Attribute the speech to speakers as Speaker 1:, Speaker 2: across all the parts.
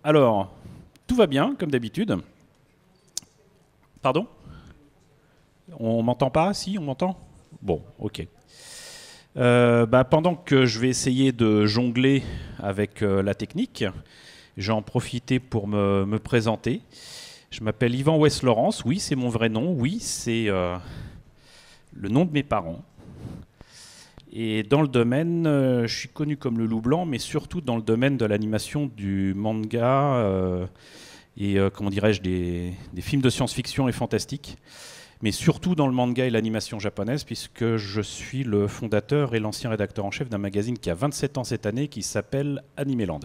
Speaker 1: Alors, tout va bien, comme d'habitude. Pardon? On m'entend pas? Si, on m'entend? Bon, ok. Pendant que je vais essayer de jongler avec la technique, j'ai en profité pour me présenter. Je m'appelle Yvan West-Laurence, oui, c'est mon vrai nom, oui, c'est le nom de mes parents. Et dans le domaine, je suis connu comme le loup blanc, mais surtout dans le domaine de l'animation du manga comment dirais-je, des films de science-fiction et fantastique, mais surtout dans le manga et l'animation japonaise, puisque je suis le fondateur et l'ancien rédacteur en chef d'un magazine qui a 27 ans cette année, qui s'appelle Animeland.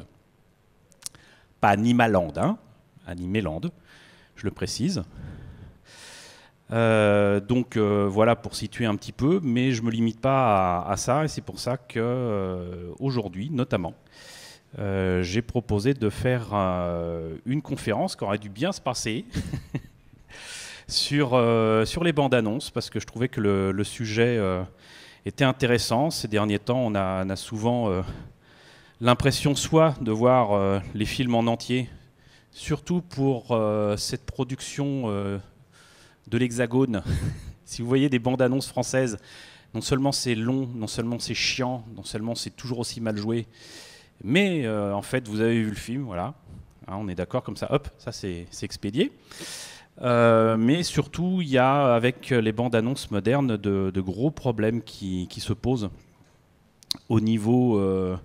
Speaker 1: Pas Animaland, hein, Animeland, je le précise. Voilà pour situer un petit peu, mais je ne me limite pas à ça, et c'est pour ça qu'aujourd'hui, notamment, j'ai proposé de faire une conférence qui aurait dû bien se passer sur les bandes annonces, parce que je trouvais que le sujet était intéressant. Ces derniers temps, on a souvent l'impression soit de voir les films en entier, surtout pour cette production de l'Hexagone. Si vous voyez des bandes annonces françaises, non seulement c'est long, non seulement c'est chiant, non seulement c'est toujours aussi mal joué, mais en fait, vous avez vu le film, voilà. Hein, on est d'accord comme ça, hop, ça c'est expédié. Mais surtout, il y a avec les bandes annonces modernes de gros problèmes qui se posent au niveau de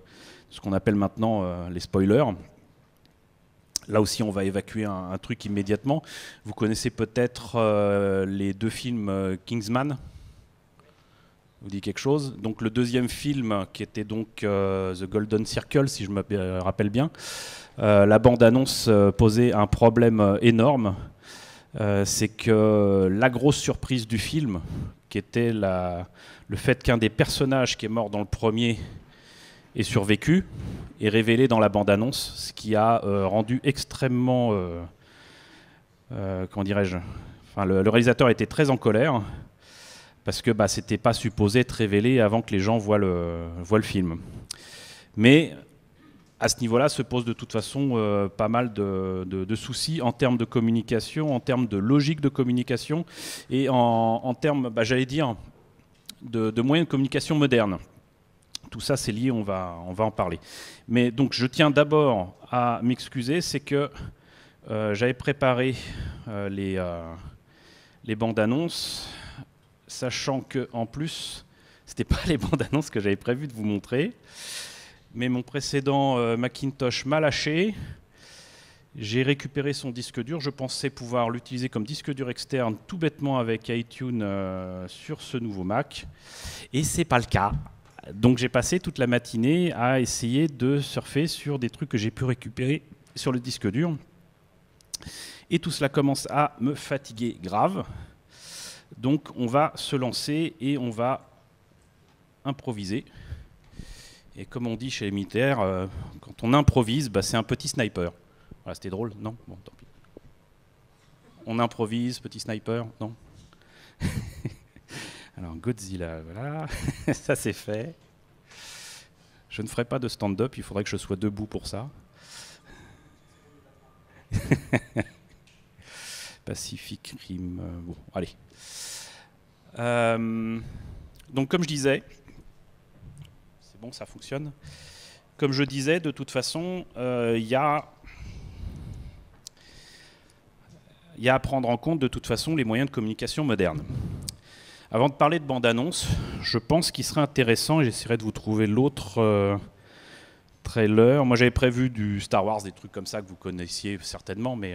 Speaker 1: ce qu'on appelle maintenant les spoilers. Là aussi, on va évacuer un truc immédiatement. Vous connaissez peut-être les deux films Kingsman. Vous dit quelque chose. Donc le deuxième film, qui était donc The Golden Circle, si je me rappelle bien, la bande-annonce posait un problème énorme. C'est que la grosse surprise du film, qui était le fait qu'un des personnages qui est mort dans le premier ait survécu, est révélé dans la bande-annonce, ce qui a rendu extrêmement, comment dirais-je, enfin, le réalisateur était très en colère, parce que c'était pas supposé être révélé avant que les gens voient le film. Mais à ce niveau-là se pose de toute façon pas mal de soucis en termes de communication, en termes de logique de communication et en termes, j'allais dire, de moyens de communication modernes. Tout ça, c'est lié, on va en parler. Mais donc, je tiens d'abord à m'excuser, c'est que j'avais préparé les bandes annonces, sachant que en plus, c'était pas les bandes annonces que j'avais prévu de vous montrer, mais mon précédent Macintosh m'a lâché. J'ai récupéré son disque dur. Je pensais pouvoir l'utiliser comme disque dur externe tout bêtement avec iTunes sur ce nouveau Mac, et c'est pas le cas. Donc j'ai passé toute la matinée à essayer de surfer sur des trucs que j'ai pu récupérer sur le disque dur. Et tout cela commence à me fatiguer grave. Donc on va se lancer et on va improviser. Et comme on dit chez les militaires, quand on improvise, c'est un petit sniper. Voilà, c'était drôle, non? Bon, tant pis. On improvise, petit sniper, non? Alors Godzilla, voilà, ça c'est fait. Je ne ferai pas de stand-up, il faudrait que je sois debout pour ça. Pacific Rim, bon, allez. Donc comme je disais, c'est bon, ça fonctionne. Comme je disais, de toute façon, il y a à prendre en compte de toute façon les moyens de communication modernes. Avant de parler de bande-annonce, je pense qu'il serait intéressant, et j'essaierai de vous trouver l'autre trailer. Moi j'avais prévu du Star Wars, des trucs comme ça que vous connaissiez certainement, mais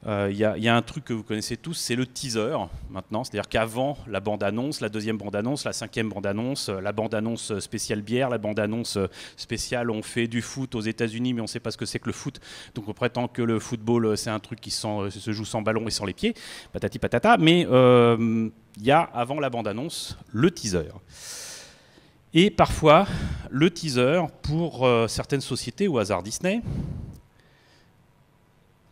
Speaker 1: il y a un truc que vous connaissez tous, c'est le teaser maintenant. C'est-à-dire qu'avant la bande-annonce, la deuxième bande-annonce, la cinquième bande-annonce, la bande-annonce spéciale bière, la bande-annonce spéciale on fait du foot aux États-Unis mais on ne sait pas ce que c'est que le foot. Donc on prétend que le football c'est un truc qui se joue sans ballon et sans les pieds, patati patata. Mais il y a avant la bande-annonce le teaser. Et parfois le teaser pour certaines sociétés, au hasard Disney,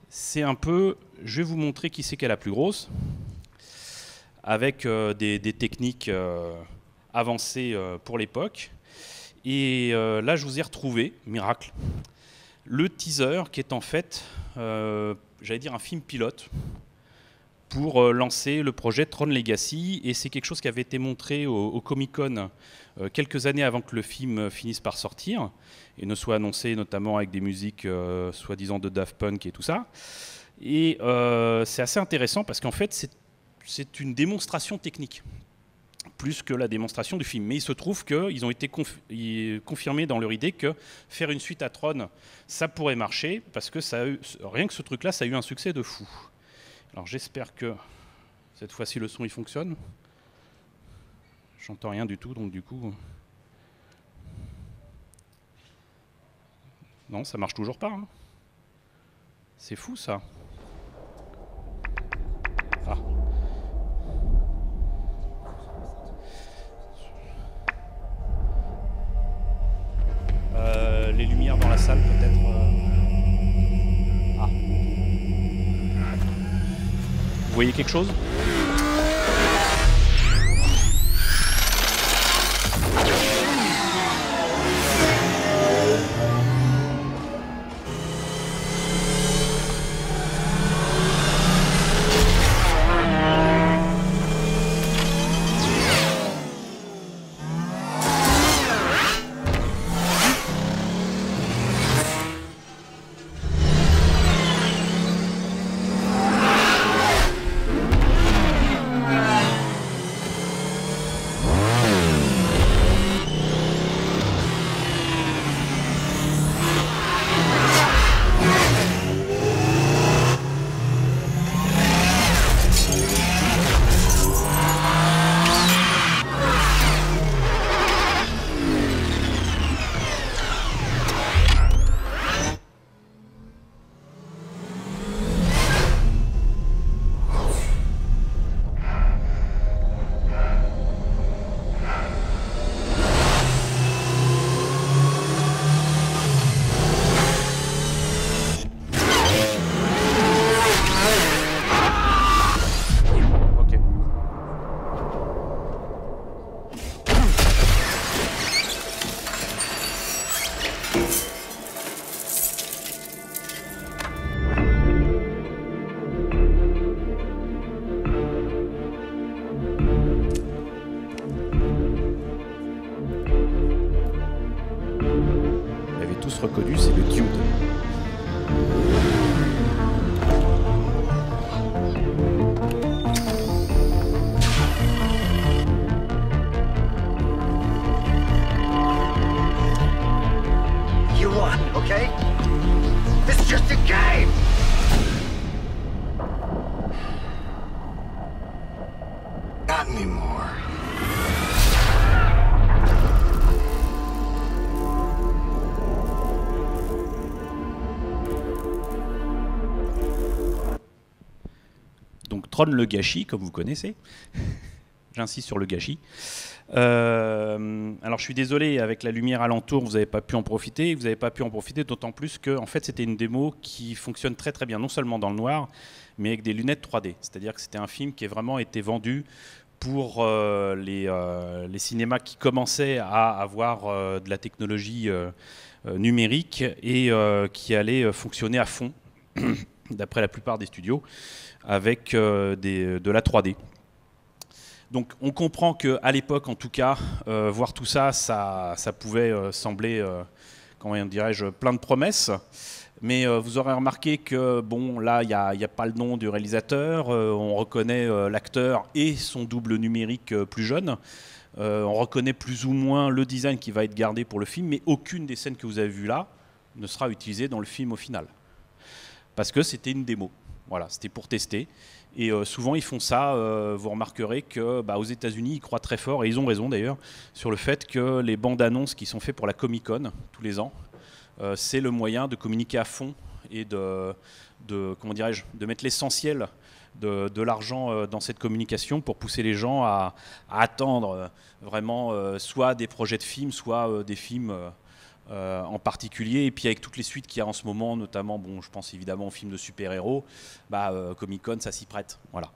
Speaker 1: c'est un peu, je vais vous montrer qui c'est qui est la plus grosse, avec des techniques avancées pour l'époque. Et là, je vous ai retrouvé, miracle, le teaser qui est en fait, j'allais dire, un film pilote pour lancer le projet Tron Legacy, et c'est quelque chose qui avait été montré au Comic-Con quelques années avant que le film finisse par sortir et ne soit annoncé, notamment avec des musiques soi-disant de Daft Punk et tout ça. Et c'est assez intéressant parce qu'en fait c'est une démonstration technique plus que la démonstration du film. Mais il se trouve qu'ils ont été confirmés dans leur idée que faire une suite à Tron, ça pourrait marcher, parce que rien que ce truc-là, ça a eu un succès de fou. Alors j'espère que cette fois-ci le son il fonctionne. J'entends rien du tout, donc du coup... Non, ça marche toujours pas. Hein. C'est fou ça. Ah. Les lumières dans la salle peut-être... Ah. Vous voyez quelque chose ? Reconnu, c'est le Dude.
Speaker 2: You won, okay? This is just a game. Not anymore.
Speaker 1: Donc Tron le gâchis, comme vous connaissez. J'insiste sur le gâchis. Alors je suis désolé, avec la lumière alentour, vous n'avez pas pu en profiter. Vous n'avez pas pu en profiter d'autant plus que en fait, c'était une démo qui fonctionne très très bien, non seulement dans le noir, mais avec des lunettes 3D. C'est-à-dire que c'était un film qui a vraiment été vendu pour les cinémas qui commençaient à avoir de la technologie numérique et qui allait fonctionner à fond, d'après la plupart des studios, avec de la 3D. Donc on comprend qu'à l'époque, en tout cas, voir tout ça, ça pouvait sembler, comment dirais-je, plein de promesses. Mais vous aurez remarqué que, bon, là, il n'y a pas le nom du réalisateur, on reconnaît l'acteur et son double numérique plus jeune. On reconnaît plus ou moins le design qui va être gardé pour le film, mais aucune des scènes que vous avez vues là ne sera utilisée dans le film au final. Parce que c'était une démo. Voilà, c'était pour tester. Et souvent, ils font ça. Vous remarquerez que, aux États-Unis, ils croient très fort, et ils ont raison d'ailleurs, sur le fait que les bandes annonces qui sont faites pour la Comic-Con tous les ans, c'est le moyen de communiquer à fond et comment dirais-je, de mettre l'essentiel de l'argent dans cette communication pour pousser les gens à attendre vraiment soit des projets de films, soit des films en particulier. Et puis avec toutes les suites qu'il y a en ce moment, notamment, bon, je pense évidemment aux films de super-héros, Comic-Con, ça s'y prête. Voilà.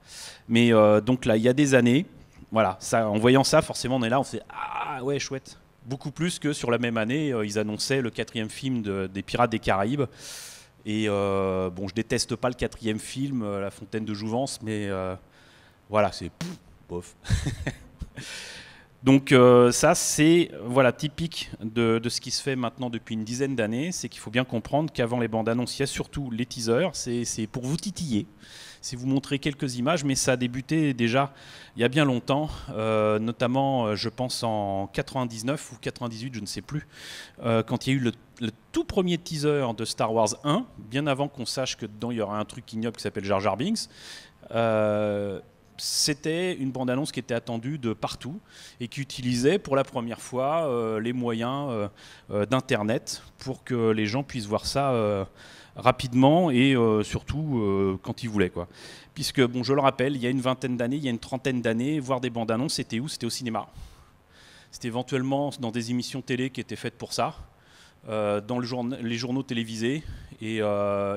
Speaker 1: Mais donc là, il y a des années, voilà, ça, en voyant ça, forcément, on est là, on se dit « Ah ouais, chouette ». Beaucoup plus que sur la même année, ils annonçaient le 4e film des Pirates des Caraïbes. Et bon, je déteste pas le 4e film, La Fontaine de Jouvence, mais voilà, c'est bof. Donc ça, c'est voilà, typique de ce qui se fait maintenant depuis une dizaine d'années. C'est qu'il faut bien comprendre qu'avant les bandes annonces, il y a surtout les teasers. C'est pour vous titiller, c'est vous montrer quelques images, mais ça a débuté déjà il y a bien longtemps, notamment je pense en 99 ou 98, je ne sais plus, quand il y a eu le tout premier teaser de Star Wars 1, bien avant qu'on sache que dedans il y aura un truc ignoble qui s'appelle Jar Jar Binks. C'était une bande-annonce qui était attendue de partout et qui utilisait pour la première fois les moyens d'Internet pour que les gens puissent voir ça rapidement et surtout quand ils voulaient, quoi. Puisque, bon, je le rappelle, il y a une vingtaine d'années, il y a une trentaine d'années, voir des bandes-annonces, c'était où? C'était au cinéma. C'était éventuellement dans des émissions télé qui étaient faites pour ça, dans les journaux télévisés, et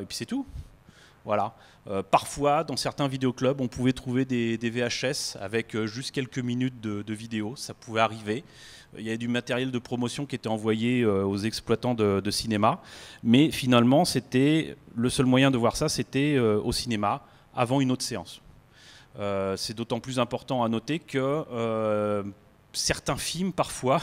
Speaker 1: puis c'est tout. Voilà. Parfois, dans certains vidéoclubs, on pouvait trouver des VHS avec juste quelques minutes de vidéo. Ça pouvait arriver. Il y avait du matériel de promotion qui était envoyé aux exploitants de cinéma. Mais finalement, c'était le seul moyen de voir ça, c'était au cinéma, avant une autre séance. C'est d'autant plus important à noter que certains films, parfois,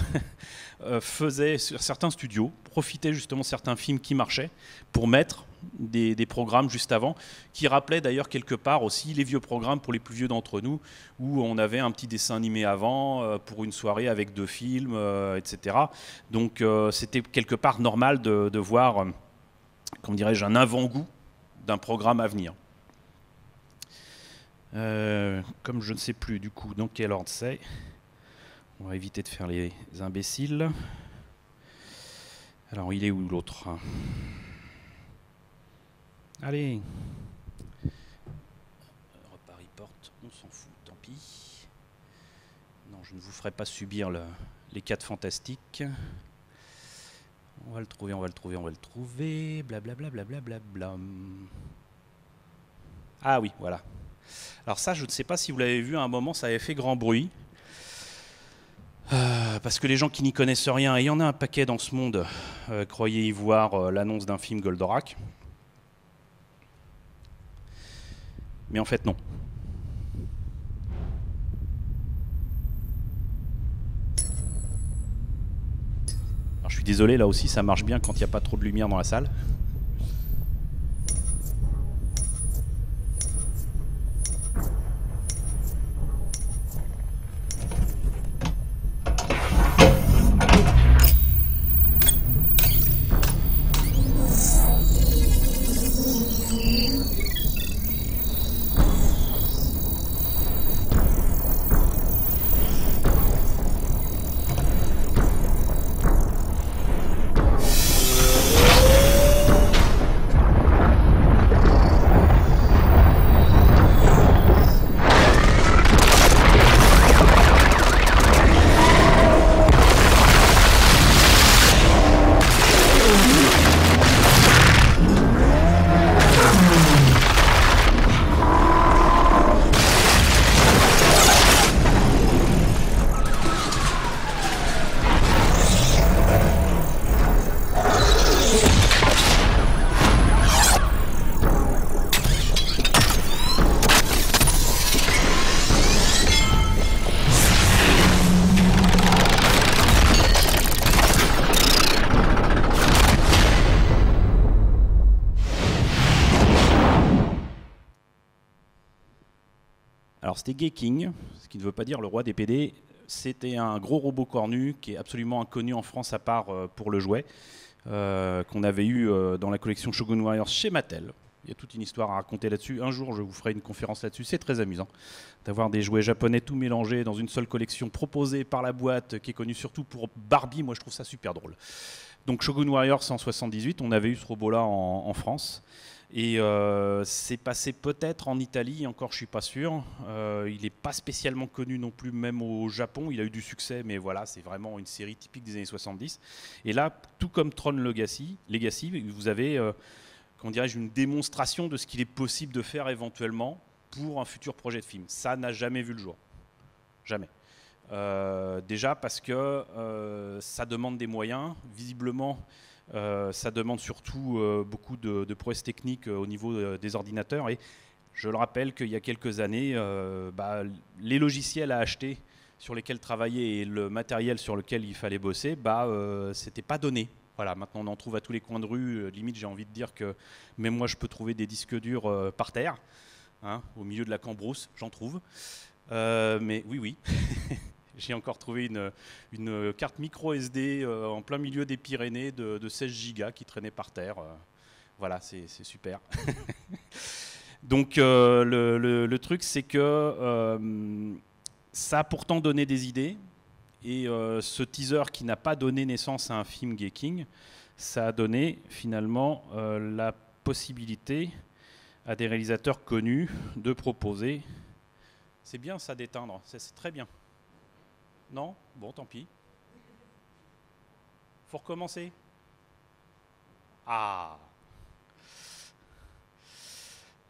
Speaker 1: certains studios profitaient justement de certains films qui marchaient pour mettre des programmes juste avant, qui rappelaient d'ailleurs quelque part aussi les vieux programmes pour les plus vieux d'entre nous, où on avait un petit dessin animé avant, pour une soirée avec 2 films, etc. Donc c'était quelque part normal de voir, comment dirais-je, un avant-goût d'un programme à venir. Comme je ne sais plus du coup dans quel ordre c'est, on va éviter de faire les imbéciles. Alors, il est où l'autre? Allez. Repas report, on s'en fout, tant pis. Non, je ne vous ferai pas subir les 4 fantastiques. On va le trouver, on va le trouver, on va le trouver. Blablabla, blablabla. Ah oui, voilà. Alors ça, je ne sais pas si vous l'avez vu, à un moment, ça avait fait grand bruit. Parce que les gens qui n'y connaissent rien, et il y en a un paquet dans ce monde, croyaient y voir l'annonce d'un film Goldorak. Mais en fait, non. Alors, je suis désolé, là aussi, ça marche bien quand il n'y a pas trop de lumière dans la salle. Alors c'était Gay King, ce qui ne veut pas dire le roi des PD. C'était un gros robot cornu qui est absolument inconnu en France à part pour le jouet, qu'on avait eu dans la collection Shogun Warriors chez Mattel. Il y a toute une histoire à raconter là-dessus. Un jour, je vous ferai une conférence là-dessus. C'est très amusant d'avoir des jouets japonais tout mélangés dans une seule collection proposée par la boîte, qui est connue surtout pour Barbie. Moi, je trouve ça super drôle. Donc Shogun Warriors 178, on avait eu ce robot-là en France. Et c'est passé peut-être en Italie, encore je suis pas sûr. Il n'est pas spécialement connu non plus, même au Japon. Il a eu du succès, mais voilà, c'est vraiment une série typique des années 70. Et là, tout comme Tron Legacy, vous avez, comment dirais-je, une démonstration de ce qu'il est possible de faire éventuellement pour un futur projet de film. Ça n'a jamais vu le jour. Jamais. Déjà parce que ça demande des moyens. Visiblement, ça demande surtout beaucoup de prouesses techniques au niveau des ordinateurs. Et je le rappelle qu'il y a quelques années, les logiciels à acheter sur lesquels travailler et le matériel sur lequel il fallait bosser, c'était pas donné. Voilà, maintenant on en trouve à tous les coins de rue. Limite, j'ai envie de dire que même moi, je peux trouver des disques durs par terre, hein, au milieu de la cambrousse, j'en trouve. Mais oui, j'ai encore trouvé une carte micro SD en plein milieu des Pyrénées de 16 Go qui traînait par terre. Voilà, c'est super. Donc le truc, c'est que ça a pourtant donné des idées. Et ce teaser qui n'a pas donné naissance à un film Geeking, ça a donné finalement la possibilité à des réalisateurs connus de proposer. C'est bien ça d'éteindre, c'est très bien. Non? Bon, tant pis. Faut recommencer. Ah.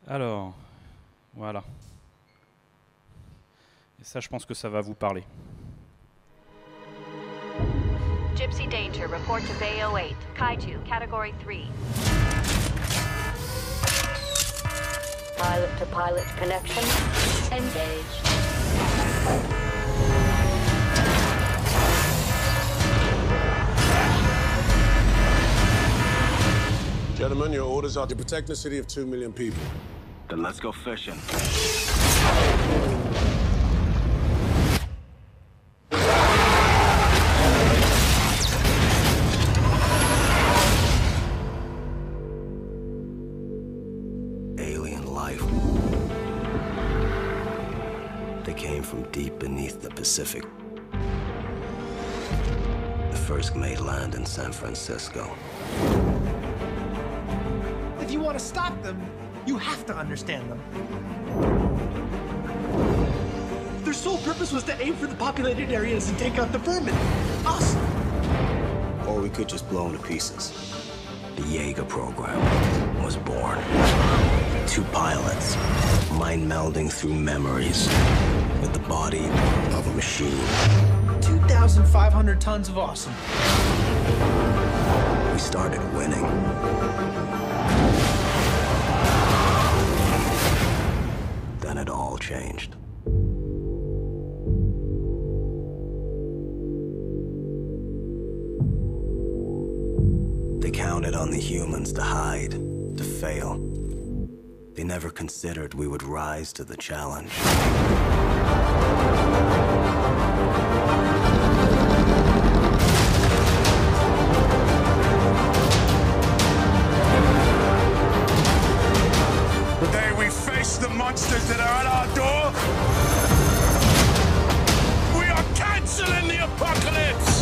Speaker 1: Alors, voilà. Et ça, je pense que ça va vous parler.
Speaker 3: Gypsy Danger, report to Bay 08. Kaiju, Category 3.
Speaker 4: Pilot-to-pilot connection engaged.
Speaker 5: Gentlemen, your orders are to protect the city of 2 million people.
Speaker 6: Then let's go fishing.
Speaker 7: Alien life. They came from deep beneath the Pacific. The first made land in San Francisco.
Speaker 8: If you want to stop them, you have to understand them. Their sole purpose was to aim for the populated areas and take out the vermin. Us.
Speaker 7: Or we could just blow them to pieces. The Jaeger program was born. 2 pilots, mind melding through memories with the body of a machine.
Speaker 8: 2,500 tons of awesome.
Speaker 7: We started winning. Then it all changed. They counted on the humans to hide, to fail. They never considered we would rise to the challenge.
Speaker 5: The day we face the monsters that are at our door, we are canceling the apocalypse!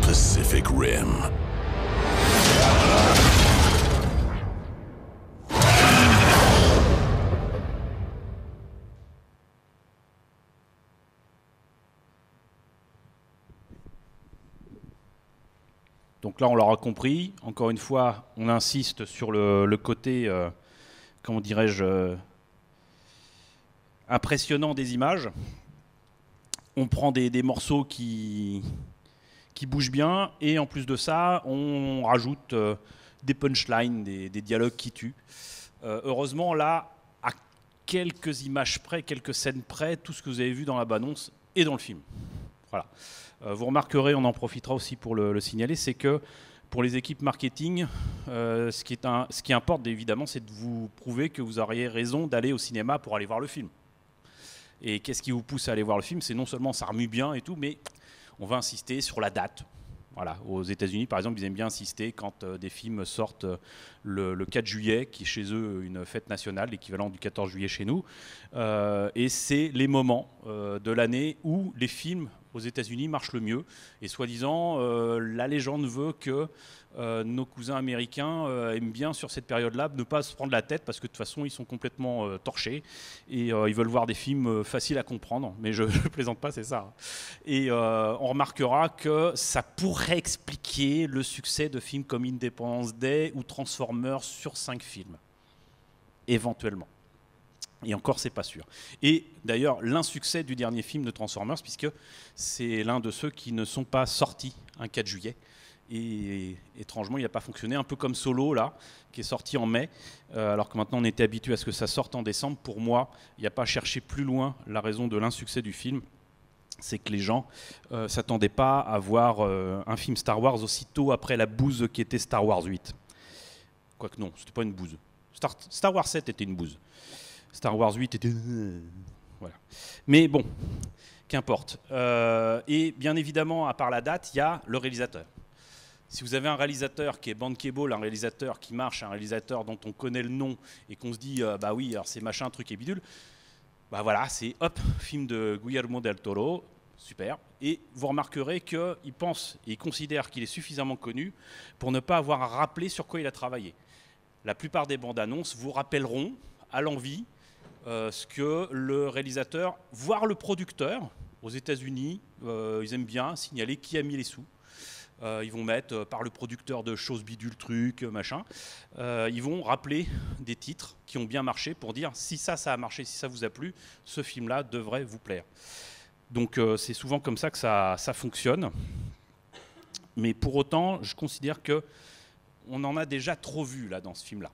Speaker 5: Pacific Rim.
Speaker 1: Donc là, on l'aura compris. Encore une fois, on insiste sur le côté, comment dirais-je, impressionnant des images. On prend des morceaux qui bougent bien, et en plus de ça, on rajoute des punchlines, des dialogues qui tuent. Heureusement, là, à quelques images près, quelques scènes près, tout ce que vous avez vu dans la bande-annonce est dans le film. Voilà. Vous remarquerez, on en profitera aussi pour le signaler, c'est que pour les équipes marketing, ce qui importe évidemment, c'est de vous prouver que vous auriez raison d'aller au cinéma pour aller voir le film. Et qu'est-ce qui vous pousse à aller voir le film? C'est non seulement ça remue bien et tout, mais on va insister sur la date. Voilà. Aux États-Unis, par exemple, ils aiment bien insister quand des films sortent le 4 juillet, qui est chez eux une fête nationale, l'équivalent du 14 juillet chez nous. Et c'est les moments de l'année où les films aux États-Unis marche le mieux. Et soi-disant, la légende veut que nos cousins américains aiment bien sur cette période-là ne pas se prendre la tête parce que de toute façon ils sont complètement torchés et ils veulent voir des films faciles à comprendre. Mais je plaisante pas, c'est ça. Et on remarquera que ça pourrait expliquer le succès de films comme Independence Day ou Transformers sur 5 films, éventuellement. Et encore, c'est pas sûr. Et d'ailleurs, l'insuccès du dernier film de Transformers, puisque c'est l'un de ceux qui ne sont pas sortis un 4 juillet. Et étrangement, il n'a pas fonctionné, un peu comme Solo, là, qui est sorti en mai, alors que maintenant on était habitué à ce que ça sorte en décembre. Pour moi, il n'y a pas cherché plus loin la raison de l'insuccès du film. C'est que les gens ne s'attendaient pas à voir un film Star Wars aussitôt après la bouse qui était Star Wars 8. Quoique non, c'était pas une bouse. Star Wars 7 était une bouse. Star Wars 8 était... voilà. Mais bon, qu'importe. Et bien évidemment, à part la date, il y a le réalisateur. Si vous avez un réalisateur qui est bankable, un réalisateur qui marche, un réalisateur dont on connaît le nom et qu'on se dit, bah oui, alors c'est machin, truc et bidule, bah voilà, c'est hop, film de Guillermo del Toro, super. Et vous remarquerez qu'il pense et il considère qu'il est suffisamment connu pour ne pas avoir à rappeler sur quoi il a travaillé. La plupart des bandes annonces vous rappelleront à l'envi ce que le réalisateur, voire le producteur, aux États-Unis, ils aiment bien signaler qui a mis les sous. Ils vont mettre par le producteur de choses bidules, trucs, machin. Ils vont rappeler des titres qui ont bien marché pour dire si ça a marché, si ça vous a plu, ce film-là devrait vous plaire. Donc c'est souvent comme ça que ça fonctionne. Mais pour autant, je considère qu'on en a déjà trop vu là dans ce film-là.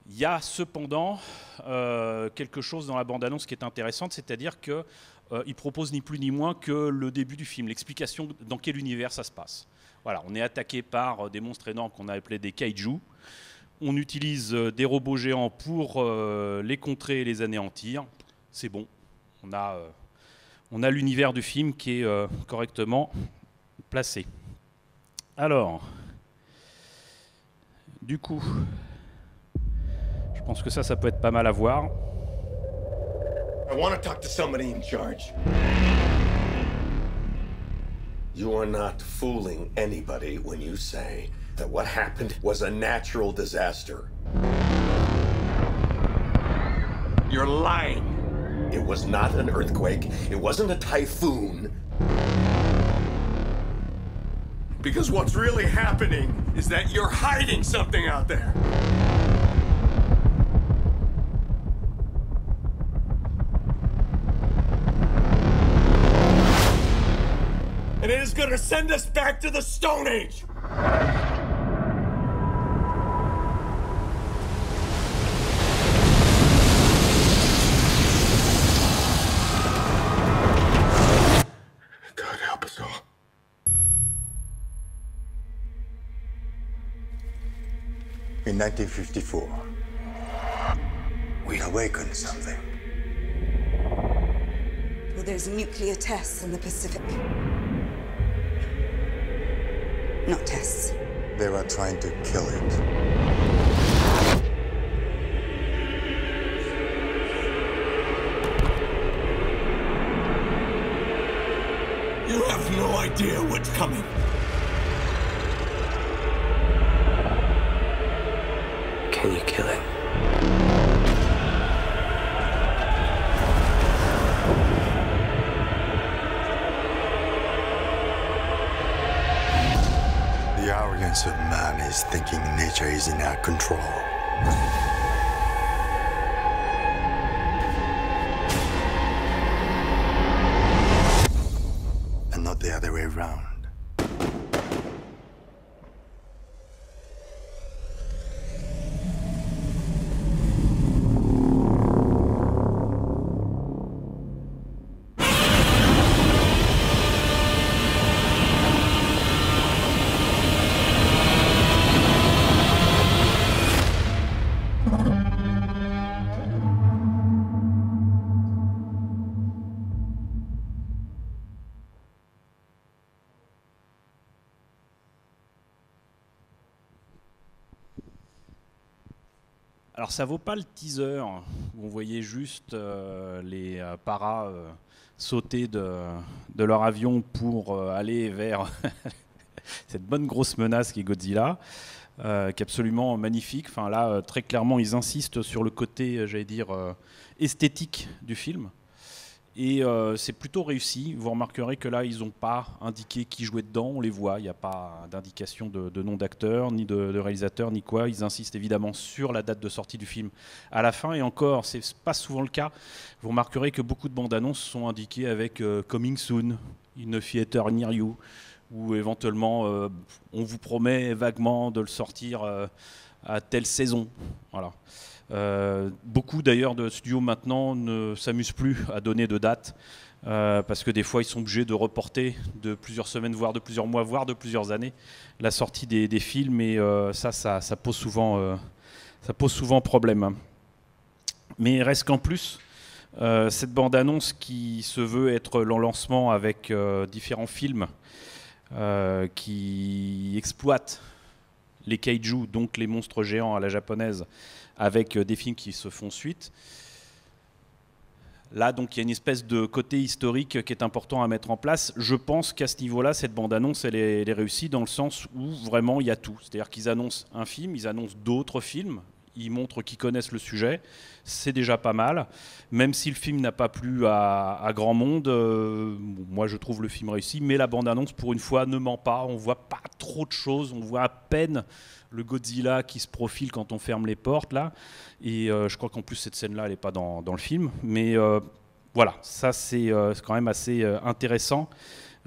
Speaker 1: Il y a cependant quelque chose dans la bande-annonce qui est intéressante, c'est-à-dire qu'il propose ni plus ni moins que le début du film, l'explication dans quel univers ça se passe. Voilà, on est attaqué par des monstres énormes qu'on a appelés des kaiju. On utilise des robots géants pour les contrer et les anéantir. C'est bon, on a l'univers du film qui est correctement placé. Alors, du coup... Je pense que ça peut être pas mal à voir.
Speaker 2: I want to talk to somebody in charge.
Speaker 5: You are not fooling anybody when you say that what happened was a natural disaster.
Speaker 2: You're lying.
Speaker 5: It was not an earthquake. It wasn't a typhoon.
Speaker 2: Because what's really happening is that you're hiding something out there. And it is gonna send us back to the Stone Age!
Speaker 5: God help us all.
Speaker 9: In 1954, we awakened something.
Speaker 10: Well, there's nuclear tests in the Pacific. Not tests.
Speaker 9: They were trying to kill it.
Speaker 2: You have no idea what's coming.
Speaker 7: Can you kill it?
Speaker 9: The arrogance of man is thinking nature is in our control. And not the other way around.
Speaker 1: Alors ça vaut pas le teaser où on voyait juste les paras sauter de leur avion pour aller vers cette bonne grosse menace qui est Godzilla, qui est absolument magnifique. Enfin là, très clairement, ils insistent sur le côté, j'allais dire, esthétique du film. Et c'est plutôt réussi. Vous remarquerez que là, ils n'ont pas indiqué qui jouait dedans. On les voit, il n'y a pas d'indication de nom d'acteur, ni de réalisateur, ni quoi. Ils insistent évidemment sur la date de sortie du film à la fin. Et encore, c'est pas souvent le cas. Vous remarquerez que beaucoup de bandes annonces sont indiquées avec Coming Soon, In a Theater Near You, ou éventuellement on vous promet vaguement de le sortir à telle saison. Voilà. Beaucoup d'ailleurs de studios maintenant ne s'amusent plus à donner de date parce que des fois ils sont obligés de reporter de plusieurs semaines, voire de plusieurs mois, voire de plusieurs années la sortie des films, et ça pose souvent problème. Mais il reste qu'en plus, cette bande-annonce qui se veut être le lancement avec différents films qui exploitent les kaiju, donc les monstres géants à la japonaise, avec des films qui se font suite. Là, donc, il y a une espèce de côté historique qui est important à mettre en place. Je pense qu'à ce niveau-là, cette bande-annonce, elle est réussie dans le sens où vraiment il y a tout. C'est-à-dire qu'ils annoncent un film, ils annoncent d'autres films, ils montrent qu'ils connaissent le sujet. C'est déjà pas mal. Même si le film n'a pas plu à grand monde, moi je trouve le film réussi, mais la bande-annonce, pour une fois, ne ment pas. On voit pas trop de choses, on voit à peine le Godzilla qui se profile quand on ferme les portes là, et je crois qu'en plus cette scène là elle n'est pas dans le film, mais voilà, ça c'est quand même assez intéressant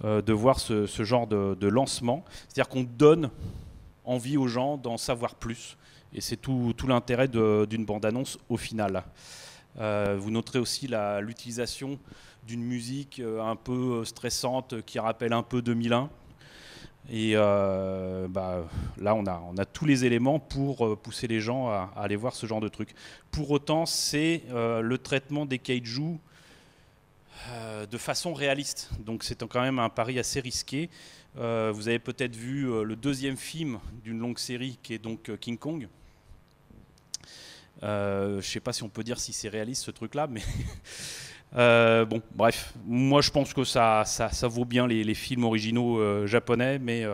Speaker 1: de voir ce genre de lancement, c'est-à-dire qu'on donne envie aux gens d'en savoir plus, et c'est tout l'intérêt d'une bande-annonce au final. Vous noterez aussi l'utilisation d'une musique un peu stressante qui rappelle un peu 2001. Et là, on a tous les éléments pour pousser les gens à aller voir ce genre de truc. Pour autant, c'est le traitement des kaiju de façon réaliste. Donc c'est quand même un pari assez risqué. Vous avez peut-être vu le deuxième film d'une longue série qui est donc King Kong. Je ne sais pas si on peut dire si c'est réaliste ce truc-là, mais... bon, bref, moi je pense que ça vaut bien les films originaux japonais, mais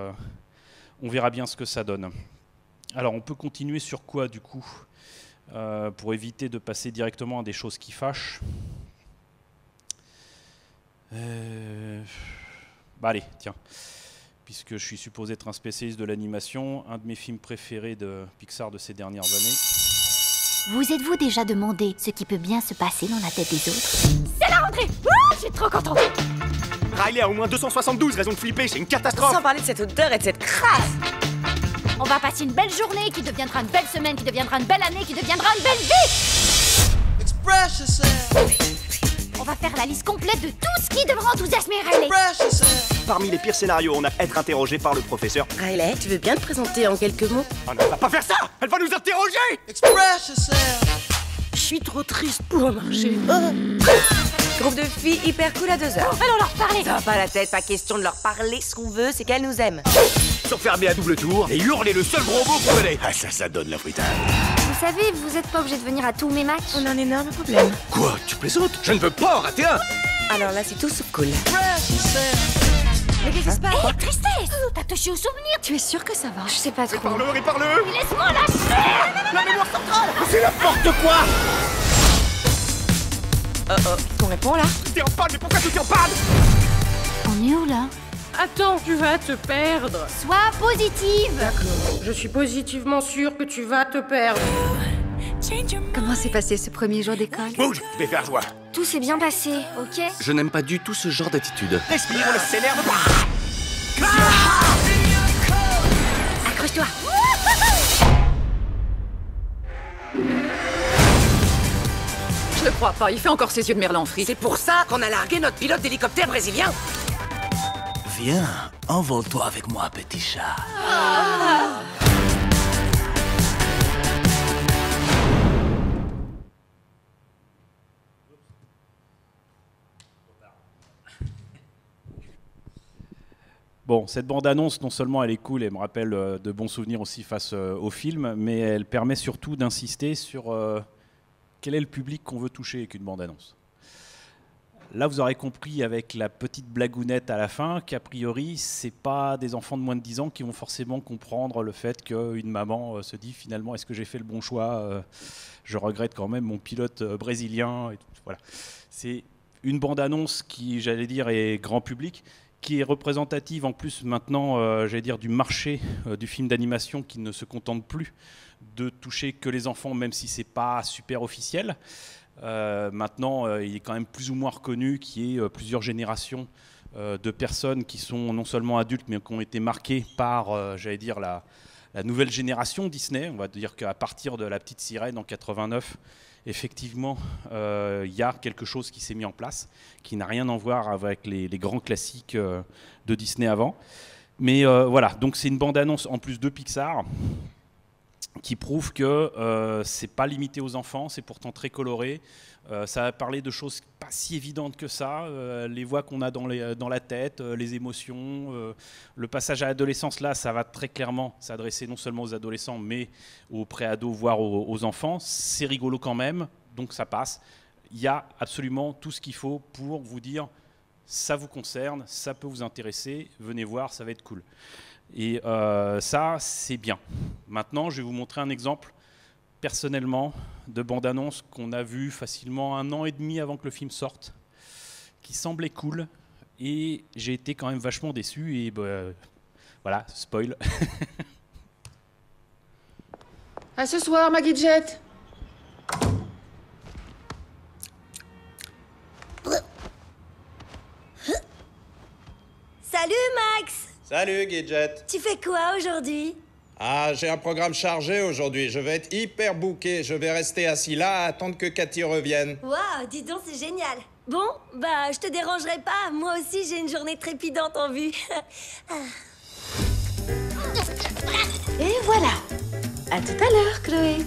Speaker 1: on verra bien ce que ça donne. Alors on peut continuer sur quoi du coup, pour éviter de passer directement à des choses qui fâchent. Allez, tiens, puisque je suis supposé être un spécialiste de l'animation, un de mes films préférés de Pixar de ces dernières années.
Speaker 11: Vous êtes-vous déjà demandé ce qui peut bien se passer dans la tête des autres?
Speaker 12: C'est la rentrée! Je suis trop contente!
Speaker 13: Riley a au moins 272 raisons de flipper, c'est une catastrophe!
Speaker 12: Sans parler de cette odeur et de cette crasse!
Speaker 11: On va passer une belle journée qui deviendra une belle semaine, qui deviendra une belle année, qui deviendra une belle vie!
Speaker 14: Express yourself!
Speaker 11: On va faire la liste complète de tout ce qui devra enthousiasmer Riley.
Speaker 13: Parmi les pires scénarios, on a être interrogé par le professeur.
Speaker 12: Riley, tu veux bien te présenter en quelques mots?
Speaker 13: Oh, elle va pas faire ça! Elle va nous interroger!
Speaker 14: Express yourself!
Speaker 12: Je suis trop triste pour marcher. Groupe de filles hyper cool à 2 heures.
Speaker 11: Allons leur parler.
Speaker 12: Ça va pas la tête, pas question de leur parler. Ce qu'on veut, c'est qu'elles nous aiment.
Speaker 13: S'enfermer à double tour et hurler le seul gros mot qu'on connaît. Ah, ça donne la fruitade.
Speaker 11: Vous savez, vous êtes pas obligé de venir à tous mes matchs.
Speaker 12: On a un énorme problème.
Speaker 13: Quoi? Tu plaisantes? Je ne veux pas en rater un!
Speaker 12: Alors là, c'est tout sauf cool.
Speaker 11: Mais qu'est-ce qui se passe? Hé, tristesse! T'as touché au souvenir?
Speaker 12: Tu es sûr que ça va?
Speaker 11: Je sais pas trop.
Speaker 13: Réparle-le!
Speaker 11: Laisse-moi lâcher!
Speaker 13: La mémoire centrale! C'est n'importe quoi!
Speaker 12: On répond là?
Speaker 13: T'es en panne, mais pourquoi tu t'es en panne?
Speaker 11: On est où là?
Speaker 15: Attends, tu vas te perdre.
Speaker 11: Sois positive!
Speaker 15: D'accord, je suis positivement sûre que tu vas te perdre.
Speaker 10: Comment s'est passé ce premier jour d'école?
Speaker 13: Bouge, je vais faire joie.
Speaker 11: Tout s'est bien passé, ok?
Speaker 16: Je n'aime pas du tout ce genre d'attitude.
Speaker 13: Respire, on ne s'énerve pas!
Speaker 11: Accroche-toi!
Speaker 15: Je le crois pas, il fait encore ses yeux de merlan frit.
Speaker 12: C'est pour ça qu'on a largué notre pilote d'hélicoptère brésilien.
Speaker 7: Viens, envole-toi avec moi, petit chat.
Speaker 1: Bon, cette bande-annonce, non seulement elle est cool, elle me rappelle de bons souvenirs aussi face au film, mais elle permet surtout d'insister sur quel est le public qu'on veut toucher avec une bande-annonce. Là, vous aurez compris avec la petite blagounette à la fin qu'a priori, c'est pas des enfants de moins de 10 ans qui vont forcément comprendre le fait qu'une maman se dit finalement, est-ce que j'ai fait le bon choix, je regrette quand même mon pilote brésilien. Et tout, voilà. C'est une bande-annonce qui, j'allais dire, est grand public, qui est représentative en plus maintenant, j'allais dire, du marché du film d'animation qui ne se contente plus de toucher que les enfants, même si c'est pas super officiel. Maintenant, il est quand même plus ou moins reconnu qu'il y ait plusieurs générations de personnes qui sont non seulement adultes, mais qui ont été marquées par, j'allais dire, la nouvelle génération Disney. On va dire qu'à partir de La Petite Sirène en 89, effectivement, il y a quelque chose qui s'est mis en place, qui n'a rien à voir avec les grands classiques de Disney avant. Mais voilà, donc c'est une bande-annonce en plus de Pixar, qui prouve que c'est pas limité aux enfants, c'est pourtant très coloré. Ça va parler de choses pas si évidentes que ça, les voix qu'on a dans la tête, les émotions. Le passage à l'adolescence, là, ça va très clairement s'adresser non seulement aux adolescents, mais aux pré-ados, voire aux enfants. C'est rigolo quand même, donc ça passe. Il y a absolument tout ce qu'il faut pour vous dire ça vous concerne, ça peut vous intéresser, venez voir, ça va être cool. Et ça, c'est bien. Maintenant, je vais vous montrer un exemple, personnellement, de bande-annonce qu'on a vu facilement 1 an et demi avant que le film sorte, qui semblait cool, et j'ai été quand même vachement déçu, et voilà, spoil.
Speaker 15: À ce soir, Maggie Jet.
Speaker 17: Salut, Max!
Speaker 18: Salut, Gadget.
Speaker 17: Tu fais quoi aujourd'hui?
Speaker 18: Ah, j'ai un programme chargé aujourd'hui. Je vais être hyper booké. Je vais rester assis là à attendre que Cathy revienne.
Speaker 17: Waouh, dis donc, c'est génial. Bon, bah, je te dérangerai pas. Moi aussi, j'ai une journée trépidante en vue.
Speaker 12: Et voilà. À tout à l'heure, Chloé.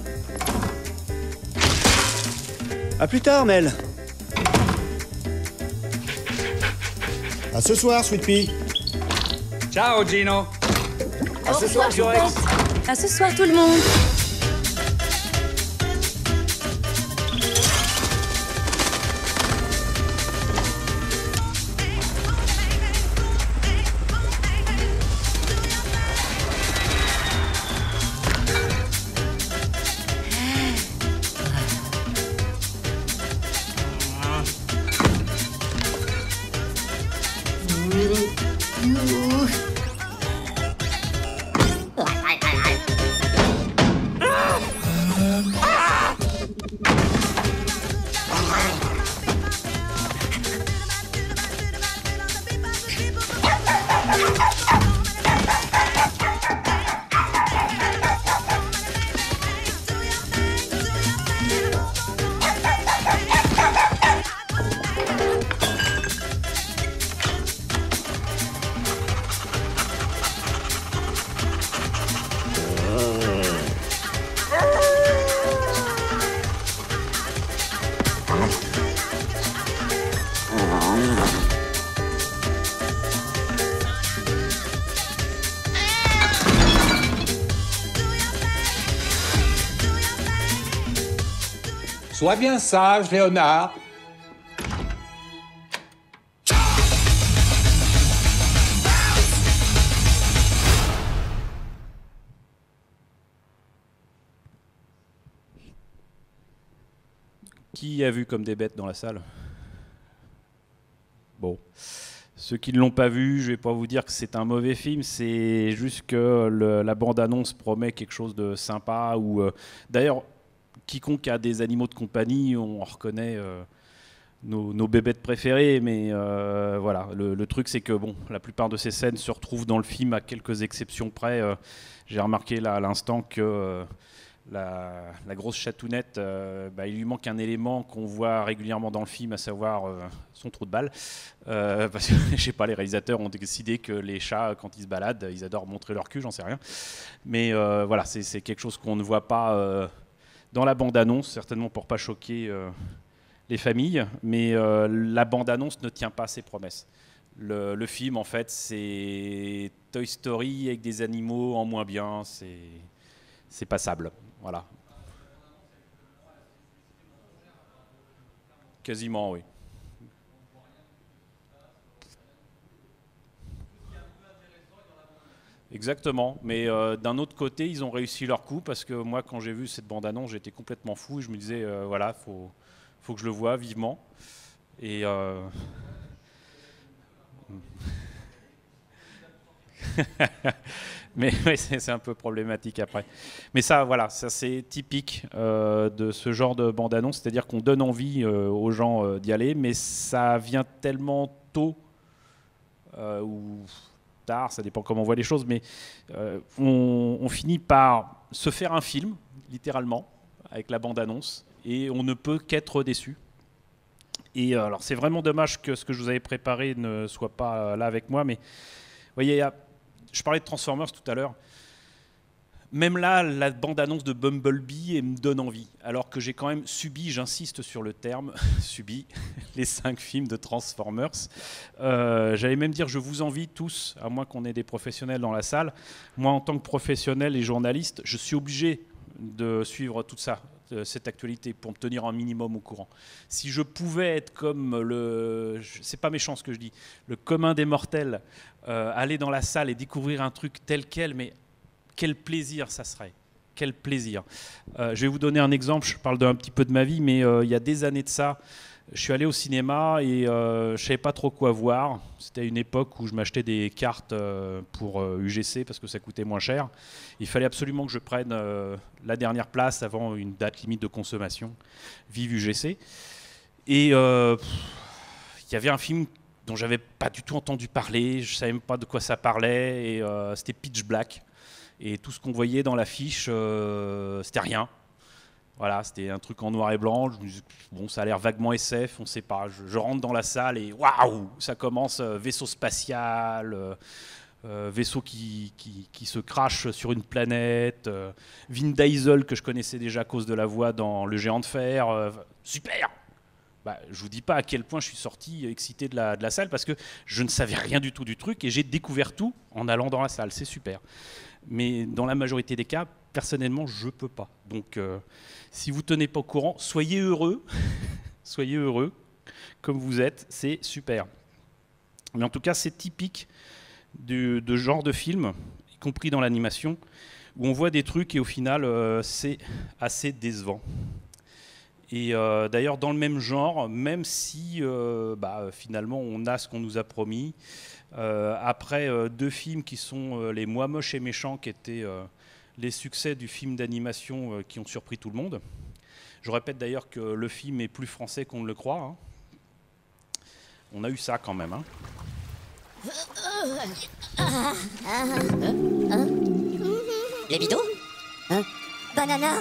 Speaker 19: À plus tard, Mel. À ce soir, Sweet Pea.
Speaker 13: Ciao, Gino.
Speaker 12: À ce soir, Joyce. À ce soir, tout le monde.
Speaker 13: Sois bien sage, Léonard.
Speaker 1: Qui a vu comme des bêtes dans la salle? Bon. Ceux qui ne l'ont pas vu, je ne vais pas vous dire que c'est un mauvais film, c'est juste que la bande-annonce promet quelque chose de sympa. D'ailleurs, quiconque a des animaux de compagnie, on reconnaît nos bébêtes préférées, mais voilà, le truc c'est que bon, la plupart de ces scènes se retrouvent dans le film à quelques exceptions près. J'ai remarqué là à l'instant que la grosse chatounette, il lui manque un élément qu'on voit régulièrement dans le film, à savoir son trou de balle. Parce que je sais pas, les réalisateurs ont décidé que les chats, quand ils se baladent, ils adorent montrer leur cul, j'en sais rien. Mais voilà, c'est quelque chose qu'on ne voit pas dans la bande-annonce, certainement pour pas choquer les familles, mais la bande-annonce ne tient pas ses promesses. Le film, en fait, c'est Toy Story avec des animaux en moins bien, c'est passable, voilà. Quasiment, oui. Exactement, mais d'un autre côté, ils ont réussi leur coup, parce que moi, quand j'ai vu cette bande-annonce, j'étais complètement fou, et je me disais, voilà, faut que je le voie vivement. Et... mais c'est un peu problématique après. Mais ça, voilà, ça c'est typique de ce genre de bande-annonce, c'est-à-dire qu'on donne envie aux gens d'y aller, mais ça vient tellement tôt ou tard, ça dépend comment on voit les choses, mais on finit par se faire un film, littéralement, avec la bande-annonce, et on ne peut qu'être déçu. Et alors c'est vraiment dommage que ce que je vous avais préparé ne soit pas là avec moi, mais vous voyez, je parlais de Transformers tout à l'heure. Même là, la bande-annonce de Bumblebee me donne envie, alors que j'ai quand même subi, j'insiste sur le terme, subi les 5 films de Transformers. J'allais même dire, je vous envie tous, à moins qu'on ait des professionnels dans la salle. Moi, en tant que professionnel et journaliste, je suis obligé de suivre tout ça, cette actualité, pour me tenir un minimum au courant. Si je pouvais être comme c'est pas méchant ce que je dis, le commun des mortels, aller dans la salle et découvrir un truc tel quel, mais quel plaisir ça serait, quel plaisir. Je vais vous donner un exemple, je parle d'un petit peu de ma vie, mais il y a des années de ça, je suis allé au cinéma et je ne savais pas trop quoi voir. C'était une époque où je m'achetais des cartes pour UGC parce que ça coûtait moins cher. Il fallait absolument que je prenne la dernière place avant une date limite de consommation. Vive UGC. Et il y avait un film dont j'avais pas du tout entendu parler, je savais même pas de quoi ça parlait, et c'était Pitch Black. Et tout ce qu'on voyait dans l'affiche, c'était rien. Voilà, c'était un truc en noir et blanc. Je me disais, bon, ça a l'air vaguement SF, on ne sait pas. Je rentre dans la salle et waouh, ça commence, vaisseau spatial, vaisseau qui se crache sur une planète, Vin Diesel que je connaissais déjà à cause de la voix dans Le Géant de Fer, super. Bah, je ne vous dis pas à quel point je suis sorti excité de la salle parce que je ne savais rien du tout du truc et j'ai découvert tout en allant dans la salle, c'est super. Mais dans la majorité des cas, personnellement, je ne peux pas. Donc, si vous ne tenez pas au courant, soyez heureux, soyez heureux comme vous êtes, c'est super. Mais en tout cas, c'est typique de genre de film, y compris dans l'animation, où on voit des trucs et au final, c'est assez décevant. Et d'ailleurs, dans le même genre, même si finalement on a ce qu'on nous a promis, après 2 films qui sont Les Moi Moche et Méchant, qui étaient les succès du film d'animation qui ont surpris tout le monde. Je répète d'ailleurs que le film est plus français qu'on ne le croit. Hein. On a eu ça quand même. Hein.
Speaker 11: Les Vito Banana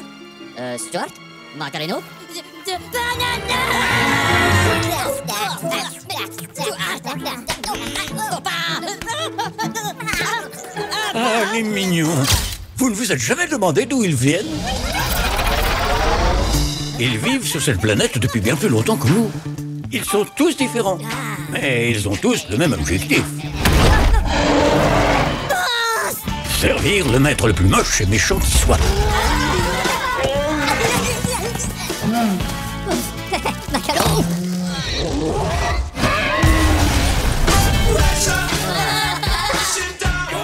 Speaker 11: Stuart Macareno
Speaker 20: Ah, les mignons. Vous ne vous êtes jamais demandé d'où ils viennent? Ils vivent sur cette planète depuis bien plus longtemps que nous. Ils sont tous différents, mais ils ont tous le même objectif. Servir le maître le plus moche et méchant qui soit.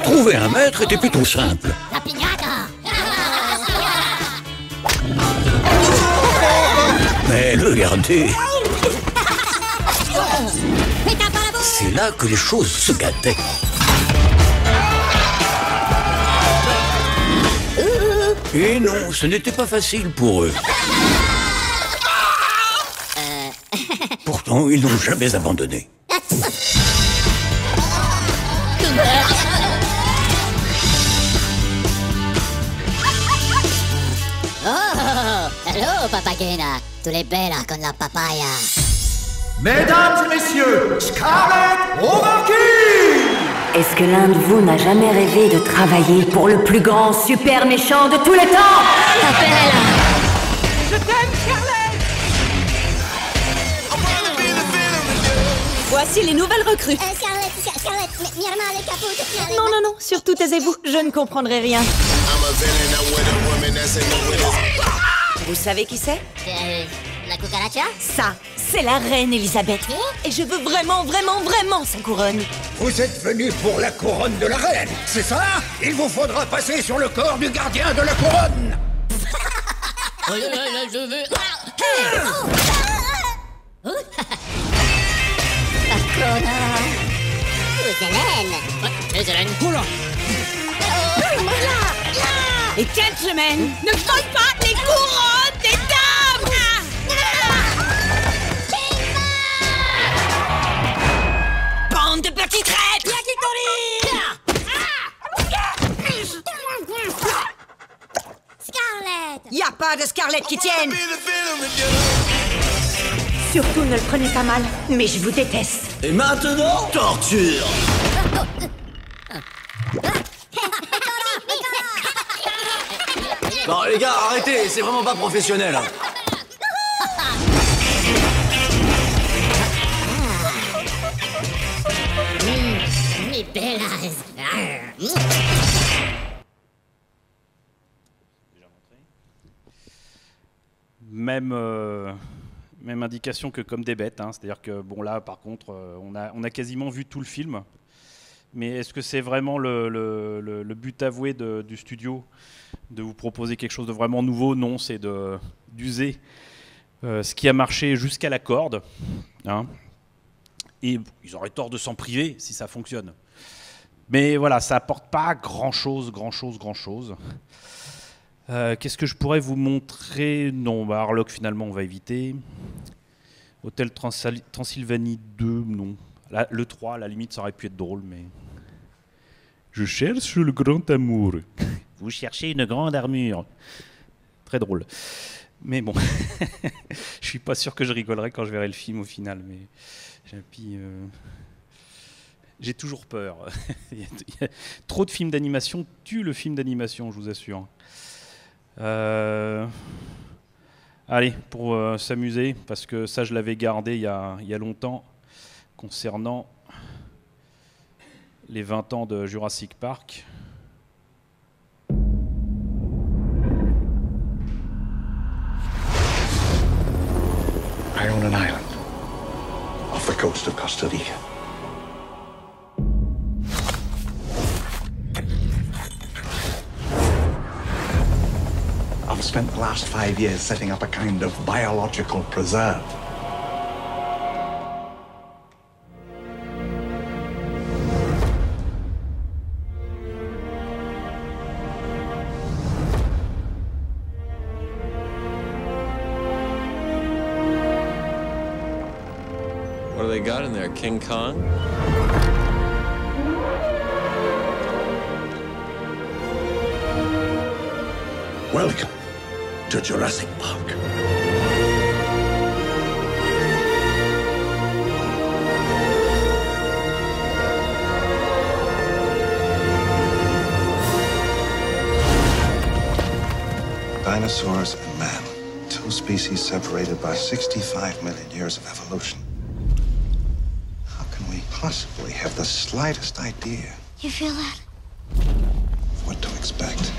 Speaker 20: Trouver un maître était plutôt simple.
Speaker 11: La piñata.
Speaker 20: Mais le garder... C'est là que les choses se gâtaient. Et non, ce n'était pas facile pour eux. Pourtant, ils n'ont jamais abandonné.
Speaker 11: Oh, hello, papagena. Tu l'es bella con la papaya.
Speaker 21: Mesdames et messieurs, Scarlett O'Rourke!
Speaker 22: Est-ce que l'un de vous n'a jamais rêvé de travailler pour le plus grand super méchant de tous les temps? Appelle!
Speaker 14: Je t'aime, Scarlett!
Speaker 12: Quoi? Voici les nouvelles recrues. Non, non, non, surtout taisez-vous, je ne comprendrai rien. Vous savez qui c'est?
Speaker 11: La cucaracha?
Speaker 12: Ça, c'est la reine Elisabeth. Et je veux vraiment, vraiment, vraiment sa couronne.
Speaker 21: Vous êtes venu pour la couronne de la reine, c'est ça? Il vous faudra passer sur le corps du gardien de la couronne.
Speaker 11: Je veux... Hélène.
Speaker 15: Oula.
Speaker 12: Et gentlemen, ne vole pas les couronnes des dames. Bande de petits traîtres.
Speaker 11: Scarlett.
Speaker 12: Y a pas de Scarlett qui tienne. Surtout ne le prenez pas mal, mais je vous déteste.
Speaker 21: Et maintenant, torture.
Speaker 13: Non, les gars, arrêtez, c'est vraiment pas professionnel.
Speaker 11: Mi bellas.
Speaker 1: Même indication que comme des bêtes, hein. C'est-à-dire que bon là par contre on a quasiment vu tout le film, mais est-ce que c'est vraiment le but avoué du studio de vous proposer quelque chose de vraiment nouveau? Non, c'est d'user ce qui a marché jusqu'à la corde, hein. Et ils auraient tort de s'en priver si ça fonctionne, mais voilà, ça apporte pas grand chose. Qu'est-ce que je pourrais vous montrer? Non, bah Harlock, finalement, on va éviter. Hôtel Transylvanie 2, non. Là, le 3, à la limite, ça aurait pu être drôle, mais... Je cherche le grand amour. Vous cherchez une grande armure. Très drôle. Mais bon, je suis pas sûr que je rigolerai quand je verrai le film au final, mais... J'ai toujours peur. Trop de films d'animation tuent le film d'animation, je vous assure. Allez, pour s'amuser, parce que ça je l'avais gardé il y a longtemps, concernant les 20 ans de Jurassic Park.
Speaker 21: I own an island off the coast of Costa Rica. I've spent the last 5 years setting up a kind of biological preserve.
Speaker 3: What do they got in there, King Kong?
Speaker 21: Welcome to Jurassic Park. Dinosaurs and man, two species separated by 65 million years of evolution. How can we possibly have the slightest idea
Speaker 11: You feel that?
Speaker 21: of what to expect?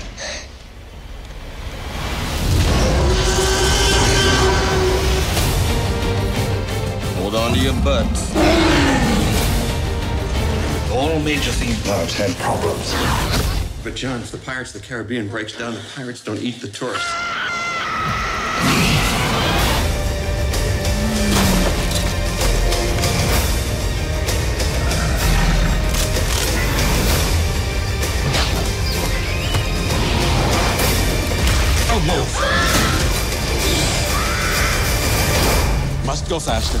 Speaker 3: Hold on to your butts.
Speaker 21: All major theme parks had problems.
Speaker 4: But John, if the Pirates of the Caribbean breaks down, the pirates don't eat the tourists.
Speaker 21: Don't move.
Speaker 4: Must go faster.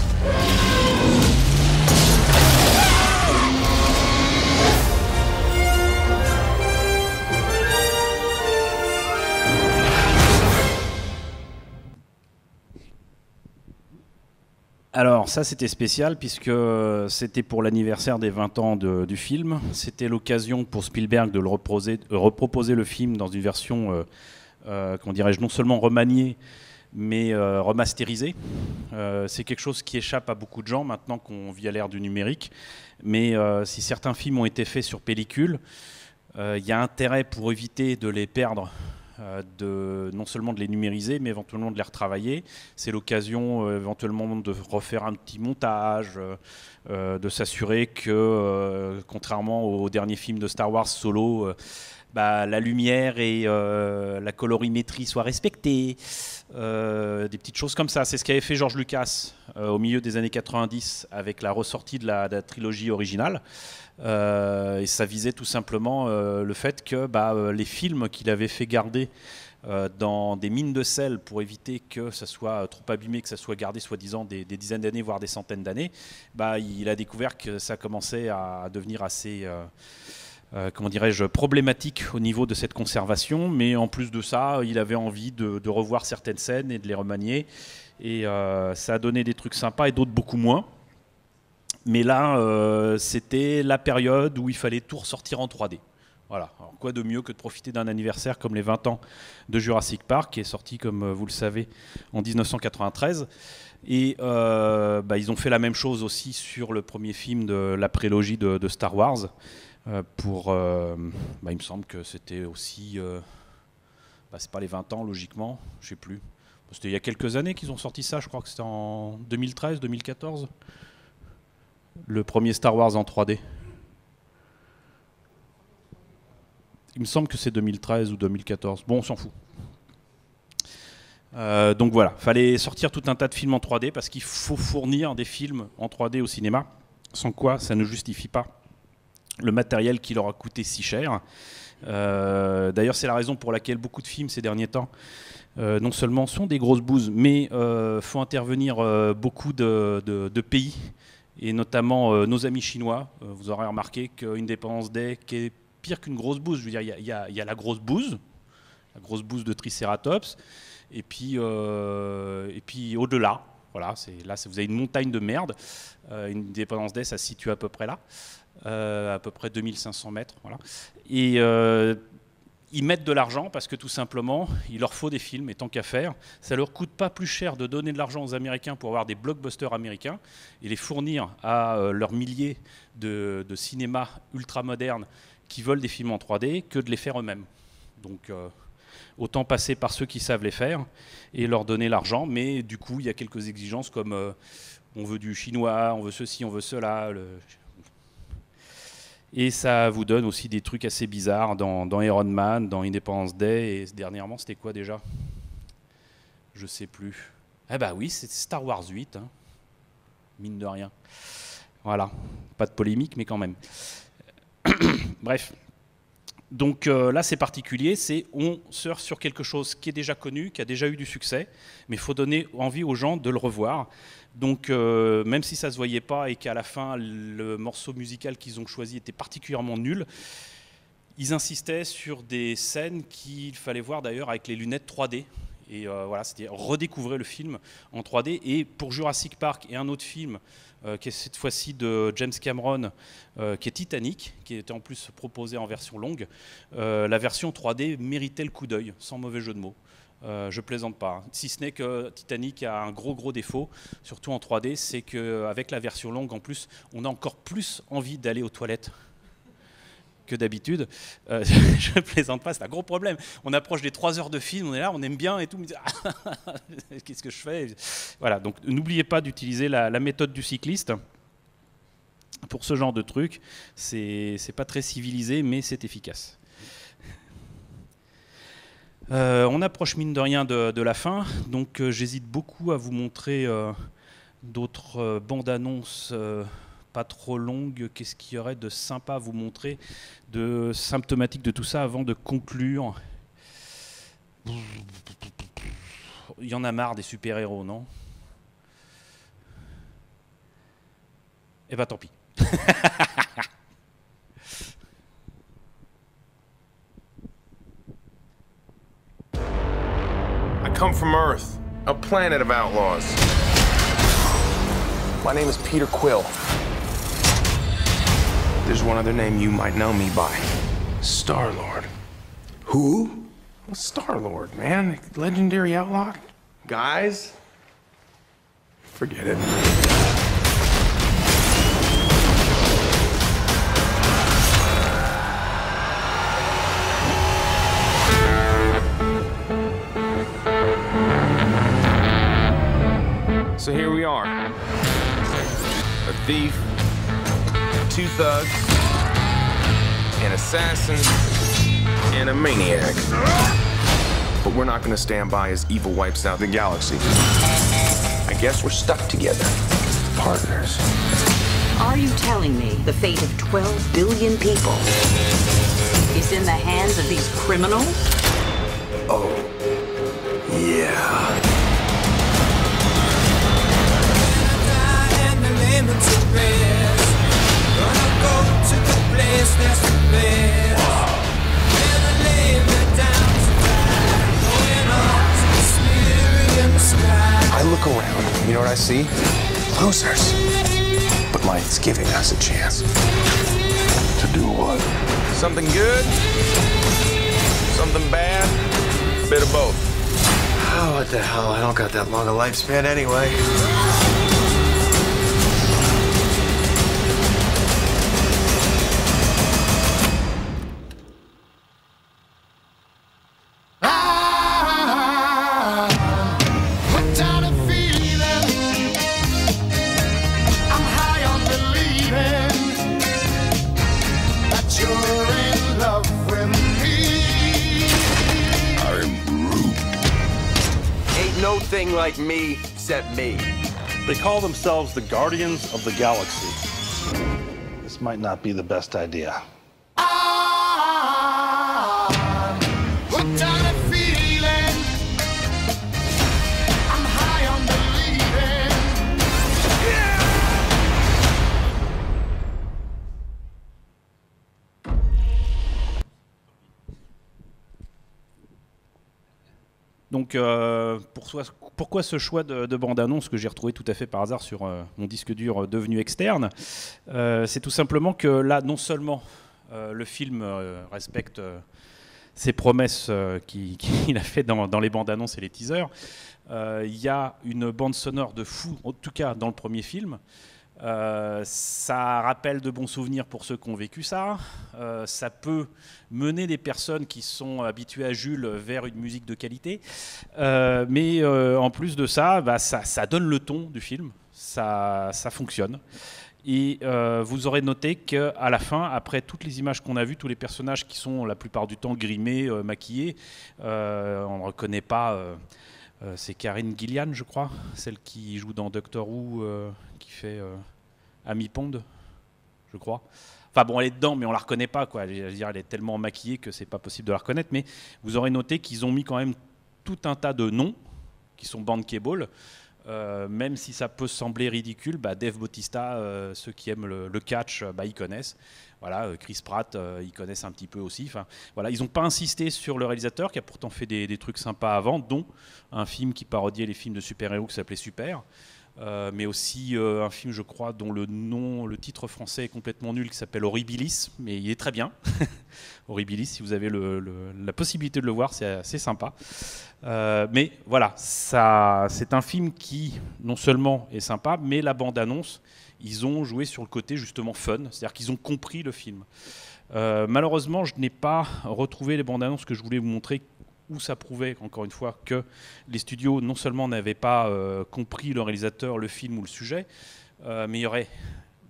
Speaker 1: Alors ça c'était spécial puisque c'était pour l'anniversaire des 20 ans du film. C'était l'occasion pour Spielberg de reproposer le film dans une version, comment dirais-je, non seulement remaniée, mais remasterisé. C'est quelque chose qui échappe à beaucoup de gens maintenant qu'on vit à l'ère du numérique. Mais si certains films ont été faits sur pellicule, il y a intérêt pour éviter de les perdre, non seulement de les numériser, mais éventuellement de les retravailler. C'est l'occasion éventuellement de refaire un petit montage, de s'assurer que, contrairement au dernier film de Star Wars Solo, la lumière et la colorimétrie soient respectées. Des petites choses comme ça. C'est ce qu'avait fait George Lucas au milieu des années 90 avec la ressortie de la trilogie originale. Et ça visait tout simplement le fait que les films qu'il avait fait garder dans des mines de sel pour éviter que ça soit trop abîmé, que ça soit gardé soi-disant des dizaines d'années, voire des centaines d'années, il a découvert que ça commençait à devenir assez... comment dirais-je, problématique au niveau de cette conservation, mais en plus de ça, il avait envie de revoir certaines scènes et de les remanier, et ça a donné des trucs sympas et d'autres beaucoup moins. Mais là, c'était la période où il fallait tout ressortir en 3D. Voilà. Alors, quoi de mieux que de profiter d'un anniversaire comme les 20 ans de Jurassic Park, qui est sorti, comme vous le savez, en 1993. Et ils ont fait la même chose aussi sur le premier film de la prélogie de Star Wars. Il me semble que c'était aussi... c'est pas les 20 ans, logiquement, je sais plus. C'était il y a quelques années qu'ils ont sorti ça, je crois que c'était en 2013, 2014. Le premier Star Wars en 3D. Il me semble que c'est 2013 ou 2014. Bon, on s'en fout. Donc voilà, fallait sortir tout un tas de films en 3D parce qu'il faut fournir des films en 3D au cinéma, sans quoi ça ne justifie pas le matériel qui leur a coûté si cher. D'ailleurs, c'est la raison pour laquelle beaucoup de films ces derniers temps, non seulement sont des grosses bouses, mais font intervenir beaucoup de pays, et notamment nos amis chinois. Vous aurez remarqué qu'Independence Day, qui est pire qu'une grosse bouse, je veux dire, il y a la grosse bouse de Triceratops, et puis au-delà, voilà, vous avez une montagne de merde. Independence Day, ça se situe à peu près là. À peu près 2500 mètres. Voilà. Et ils mettent de l'argent parce que tout simplement, il leur faut des films, et tant qu'à faire, ça leur coûte pas plus cher de donner de l'argent aux Américains pour avoir des blockbusters américains et les fournir à leurs milliers de cinémas ultra-modernes qui veulent des films en 3D que de les faire eux-mêmes. Donc autant passer par ceux qui savent les faire et leur donner l'argent, mais du coup, il y a quelques exigences comme on veut du chinois, on veut ceci, on veut cela... Et ça vous donne aussi des trucs assez bizarres dans Iron Man, dans Independence Day, et dernièrement, c'était quoi déjà? Je sais plus. Eh ben oui, c'est Star Wars 8, hein. Mine de rien. Voilà, pas de polémique, mais quand même. Bref. Donc là, c'est particulier, on surfe sur quelque chose qui est déjà connu, qui a déjà eu du succès, mais il faut donner envie aux gens de le revoir. Donc même si ça ne se voyait pas et qu'à la fin, le morceau musical qu'ils ont choisi était particulièrement nul, ils insistaient sur des scènes qu'il fallait voir d'ailleurs avec les lunettes 3D. Et voilà, c'était redécouvrir le film en 3D. Et pour Jurassic Park et un autre film, qui est cette fois-ci de James Cameron, qui est Titanic, qui était en plus proposé en version longue, la version 3D méritait le coup d'œil, sans mauvais jeu de mots. Je plaisante pas, hein. Si ce n'est que Titanic a un gros défaut, surtout en 3D, c'est qu'avec la version longue, en plus, on a encore plus envie d'aller aux toilettes que d'habitude. Je plaisante pas, c'est un gros problème. On approche des 3 heures de film, on est là, on aime bien et tout, mais qu'est-ce que je fais? Voilà, donc n'oubliez pas d'utiliser la méthode du cycliste. Pour ce genre de truc, c'est pas très civilisé, mais c'est efficace. On approche mine de rien de la fin, donc j'hésite beaucoup à vous montrer d'autres bandes annonces pas trop longues. Qu'est-ce qu'il y aurait de sympa à vous montrer, de symptomatique de tout ça avant de conclure? Il y en a marre des super-héros, non? Eh ben tant pis.
Speaker 6: I come from Earth, a planet of outlaws. My name is Peter Quill. There's one other name you might know me by. Star-Lord.
Speaker 9: Who?
Speaker 6: Well, Star-Lord, man. Legendary outlaw. Guys, forget it. So here we are. A thief, 2 thugs, an assassin, and a maniac. But we're not gonna stand by as evil wipes out the galaxy. I guess we're stuck together. Partners.
Speaker 22: Are you telling me the fate of 12 billion people is in the hands of these criminals?
Speaker 6: Oh, yeah. I look around, you know what I see? Losers. But life's giving us a chance. To do what? Something good, something bad, a bit of both.
Speaker 5: Oh, what the hell? I don't got that long a lifespan anyway.
Speaker 6: No thing like me except me.
Speaker 8: They call themselves the Guardians of the Galaxy. This might not be the best idea.
Speaker 1: Donc, pourquoi ce choix de bande-annonce que j'ai retrouvé tout à fait par hasard sur mon disque dur devenu externe? C'est tout simplement que là, non seulement le film respecte ses promesses qu'il a fait dans les bandes-annonces et les teasers, il y a une bande sonore de fou, en tout cas dans le premier film. Ça rappelle de bons souvenirs pour ceux qui ont vécu ça. Ça peut mener des personnes qui sont habituées à Jules vers une musique de qualité. Mais en plus de ça, ça donne le ton du film. Ça fonctionne. Et vous aurez noté qu'à la fin, après toutes les images qu'on a vues, tous les personnages qui sont la plupart du temps grimés, maquillés, on ne reconnaît pas... c'est Karine Gillian, je crois, celle qui joue dans Doctor Who, qui fait Amy Pond, je crois. Enfin bon, elle est dedans, mais on la reconnaît pas, quoi. Je veux dire, elle est tellement maquillée que c'est pas possible de la reconnaître. Mais vous aurez noté qu'ils ont mis quand même tout un tas de noms qui sont bankable. Même si ça peut sembler ridicule, Dave Bautista, ceux qui aiment le catch, ils connaissent. Voilà, Chris Pratt, ils connaissent un petit peu aussi. Enfin, voilà, ils n'ont pas insisté sur le réalisateur qui a pourtant fait des trucs sympas avant, dont un film qui parodiait les films de super-héros qui s'appelait Super, mais aussi un film, je crois, dont le titre français est complètement nul, qui s'appelle Horribilis, mais il est très bien. Horribilis, si vous avez la possibilité de le voir, c'est assez sympa. Mais voilà, c'est un film qui, non seulement est sympa, mais la bande-annonce, ils ont joué sur le côté justement fun, c'est-à-dire qu'ils ont compris le film. Malheureusement, je n'ai pas retrouvé les bandes-annonces que je voulais vous montrer, où ça prouvait, encore une fois, que les studios non seulement n'avaient pas compris le réalisateur, le film ou le sujet, mais il y aurait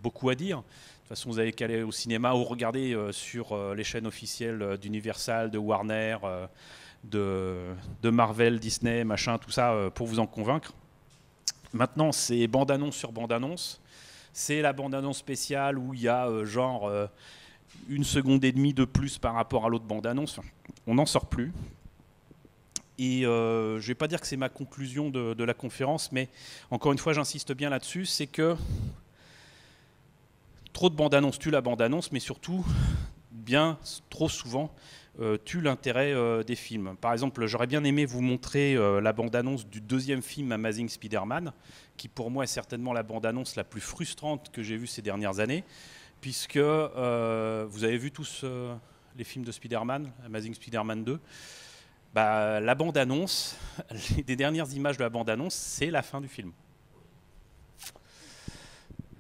Speaker 1: beaucoup à dire. De toute façon, vous avez qu'à aller au cinéma ou regarder sur les chaînes officielles d'Universal, de Warner, de Marvel, Disney, machin, tout ça, pour vous en convaincre. Maintenant, c'est bande-annonce sur bande-annonce. C'est la bande-annonce spéciale où il y a genre 1 seconde et demie de plus par rapport à l'autre bande-annonce. Enfin, on n'en sort plus. Et je ne vais pas dire que c'est ma conclusion de la conférence, mais encore une fois, j'insiste bien là-dessus, c'est que trop de bande-annonce tue la bande-annonce, mais surtout, bien trop souvent, tue l'intérêt des films. Par exemple, j'aurais bien aimé vous montrer la bande-annonce du 2e film Amazing Spider-Man, qui pour moi est certainement la bande-annonce la plus frustrante que j'ai vue ces dernières années, puisque vous avez vu tous les films de Spider-Man, Amazing Spider-Man 2. Bah, la bande-annonce, les dernières images de la bande-annonce, c'est la fin du film.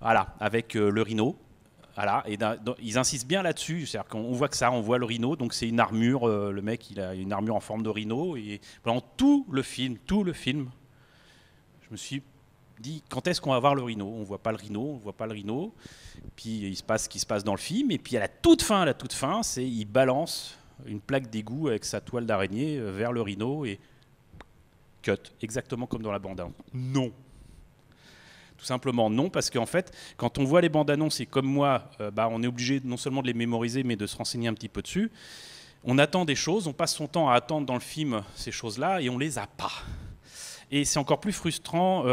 Speaker 1: Voilà, avec le rhino. Voilà, et ils insistent bien là-dessus, c'est-à-dire qu'on voit que ça, on voit le rhino, donc c'est une armure, le mec il a une armure en forme de rhino, et pendant tout le film, je me suis dit quand est-ce qu'on va voir le rhino? On voit pas le rhino, puis il se passe ce qui se passe dans le film, et puis à la toute fin, c'est il balance une plaque d'égout avec sa toile d'araignée vers le rhino et cut, exactement comme dans la bande. Non. Tout simplement non, parce qu'en fait, quand on voit les bandes annonces et comme moi, on est obligé non seulement de les mémoriser, mais de se renseigner un petit peu dessus. On attend des choses, on passe son temps à attendre dans le film ces choses-là et on les a pas. Et c'est encore plus frustrant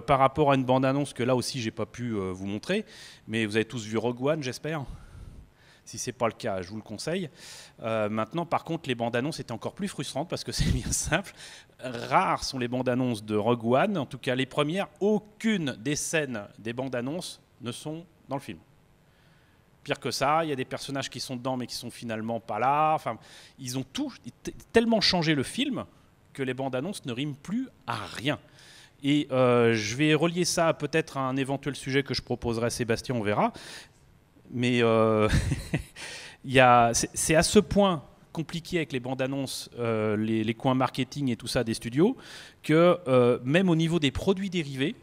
Speaker 1: par rapport à une bande annonce que là aussi j'ai pas pu vous montrer, mais vous avez tous vu Rogue One, j'espère. Si ce n'est pas le cas, je vous le conseille. Maintenant, par contre, les bandes annonces étaient encore plus frustrantes parce que c'est bien simple. Rares sont les bandes annonces de Rogue One. En tout cas, les premières, aucune des scènes des bandes annonces ne sont dans le film. Pire que ça, il y a des personnages qui sont dedans mais qui sont finalement pas là. Enfin, ils ont tellement changé le film que les bandes annonces ne riment plus à rien. Et je vais relier ça peut-être à un éventuel sujet que je proposerai à Sébastien, on verra. Mais c'est à ce point compliqué avec les bandes annonces, les coins marketing et tout ça des studios, que même au niveau des produits dérivés,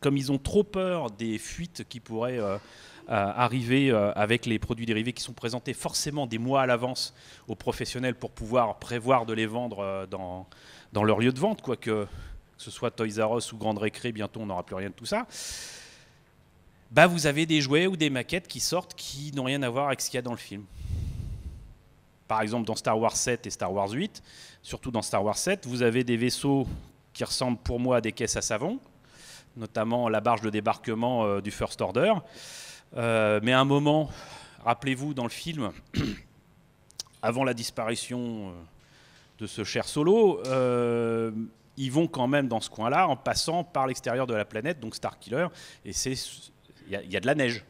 Speaker 1: comme ils ont trop peur des fuites qui pourraient arriver avec les produits dérivés qui sont présentés forcément des mois à l'avance aux professionnels pour pouvoir prévoir de les vendre dans leur lieu de vente, que ce soit Toys R Us ou Grande Récré, bientôt on n'aura plus rien de tout ça. Vous avez des jouets ou des maquettes qui sortent qui n'ont rien à voir avec ce qu'il y a dans le film. Par exemple, dans Star Wars 7 et Star Wars 8, surtout dans Star Wars 7, vous avez des vaisseaux qui ressemblent pour moi à des caisses à savon, notamment la barge de débarquement du First Order. Mais à un moment, rappelez-vous, dans le film, avant la disparition de ce cher Solo, ils vont quand même dans ce coin-là en passant par l'extérieur de la planète, donc Starkiller, et il y a de la neige.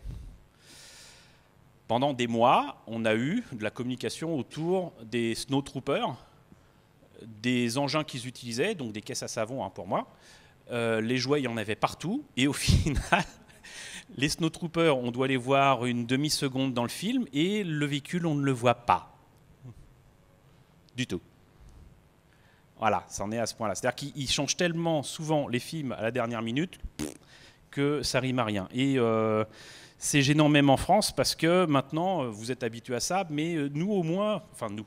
Speaker 1: Pendant des mois, on a eu de la communication autour des snowtroopers, des engins qu'ils utilisaient, donc des caisses à savon pour moi. Les jouets, il y en avait partout, et au final, les snowtroopers, on doit les voir une demi-seconde dans le film, et le véhicule, on ne le voit pas. Du tout. Voilà, c'en est à ce point-là. C'est-à-dire qu'ils changent tellement souvent les films à la dernière minute que ça rime à rien. Et c'est gênant même en France parce que maintenant, vous êtes habitués à ça, mais nous au moins, enfin nous,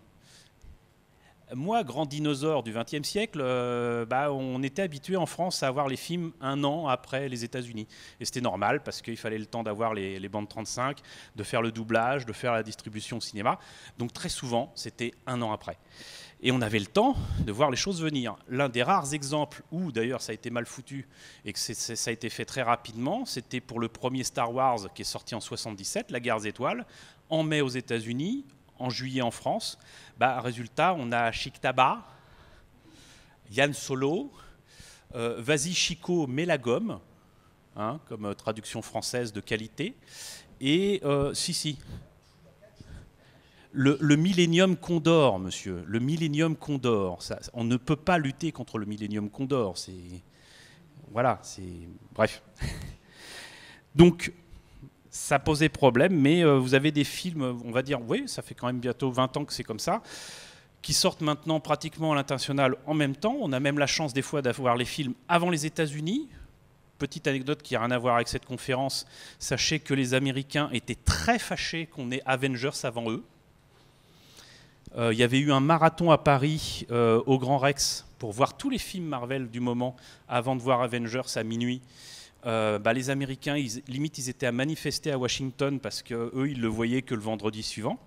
Speaker 1: moi, grand dinosaure du XXe siècle, on était habitués en France à avoir les films un an après les États-Unis. Et c'était normal parce qu'il fallait le temps d'avoir les bandes 35, de faire le doublage, de faire la distribution au cinéma. Donc très souvent, c'était un an après. Et on avait le temps de voir les choses venir. L'un des rares exemples où, d'ailleurs, ça a été mal foutu et que ça a été fait très rapidement, c'était pour le premier Star Wars qui est sorti en 77, La Guerre des Étoiles, en mai aux États-Unis, en juillet en France. Résultat, on a Chic Tabac, Yann Solo, Vas-y Chico, mets la gomme, comme traduction française de qualité, et Le Millennium Condor, monsieur. Le Millennium Condor. Ça, on ne peut pas lutter contre le Millennium Condor. Bref. Donc, ça posait problème, mais vous avez des films, on va dire, oui, ça fait quand même bientôt 20 ans que c'est comme ça, qui sortent maintenant pratiquement à l'international en même temps. On a même la chance des fois d'avoir les films avant les États-Unis. Petite anecdote qui n'a rien à voir avec cette conférence. Sachez que les Américains étaient très fâchés qu'on ait Avengers avant eux. Il y avait eu un marathon à Paris au Grand Rex pour voir tous les films Marvel du moment avant de voir Avengers à minuit. Les Américains, limite, ils étaient à manifester à Washington parce qu'eux, ils le voyaient que le vendredi suivant.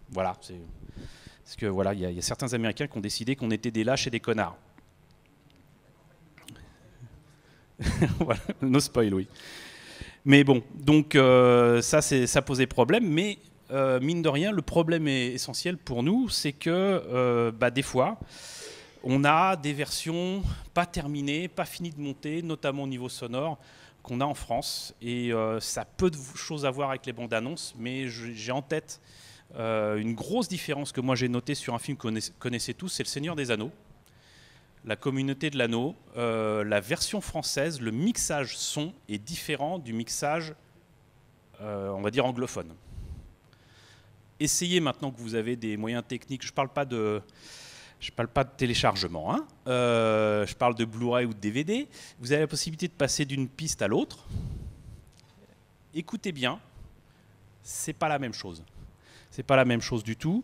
Speaker 1: Voilà, parce que voilà, il y a certains Américains qui ont décidé qu'on était des lâches et des connards. Voilà, no spoil, oui. Mais bon, donc ça posait problème, mais mine de rien, le problème est essentiel pour nous, c'est que des fois, on a des versions pas terminées, pas finies de monter, notamment au niveau sonore, qu'on a en France. Et ça a peu de choses à voir avec les bandes annonces, mais j'ai en tête Une grosse différence que moi j'ai notée sur un film que vous connaissez tous, c'est Le Seigneur des Anneaux. La communauté de l'anneau, la version française, le mixage son est différent du mixage, on va dire, anglophone. Essayez maintenant que vous avez des moyens techniques, je ne parle pas de téléchargement, hein. Je parle de Blu-ray ou de DVD, vous avez la possibilité de passer d'une piste à l'autre. Écoutez bien, c'est pas la même chose. C'est pas la même chose du tout.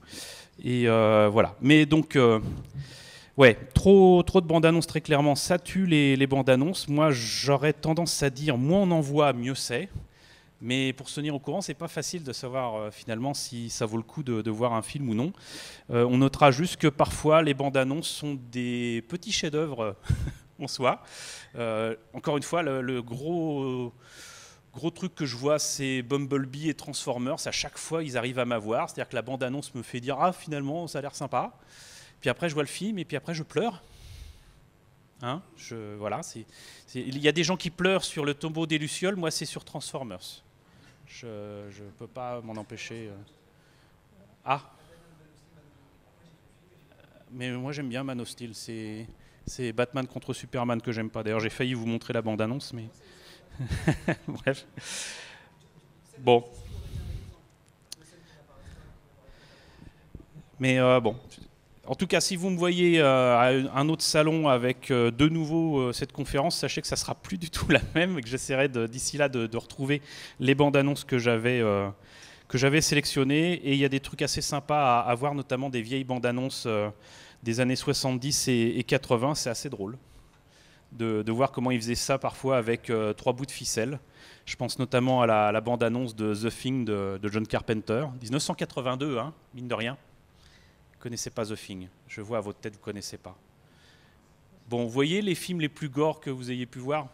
Speaker 1: Et voilà. Mais donc... ouais, trop de bandes-annonces, très clairement, ça tue les bandes-annonces. Moi, j'aurais tendance à dire, moins on en voit, mieux c'est. Mais pour se tenir au courant, c'est pas facile de savoir finalement si ça vaut le coup de voir un film ou non. On notera juste que parfois, les bandes-annonces sont des petits chefs-d'œuvre en soi. Encore une fois, le gros truc que je vois, c'est Bumblebee et Transformers. À chaque fois, ils arrivent à m'avoir. C'est-à-dire que la bande-annonce me fait dire « Ah, finalement, ça a l'air sympa ». Puis après, je vois le film et puis après, je pleure. Hein, voilà, il y a des gens qui pleurent sur le tombeau des Lucioles. Moi, c'est sur Transformers. Je ne peux pas m'en empêcher. Ah. Mais moi, j'aime bien Man of Steel. C'est Batman contre Superman que j'aime pas. D'ailleurs, j'ai failli vous montrer la bande-annonce, mais... Bref. Bon. Mais bon... En tout cas, si vous me voyez à un autre salon avec de nouveau cette conférence, sachez que ça ne sera plus du tout la même et que j'essaierai d'ici là de retrouver les bandes annonces que j'avais sélectionnées. Et il y a des trucs assez sympas à voir, notamment des vieilles bandes annonces des années 70 et 80. C'est assez drôle de voir comment ils faisaient ça parfois avec 3 bouts de ficelle. Je pense notamment à la bande annonce de The Thing de John Carpenter, 1982, hein, mine de rien. Vous ne connaissez pas The Thing. Je vois à votre tête, vous ne connaissez pas. Bon, vous voyez les films les plus gore que vous ayez pu voir,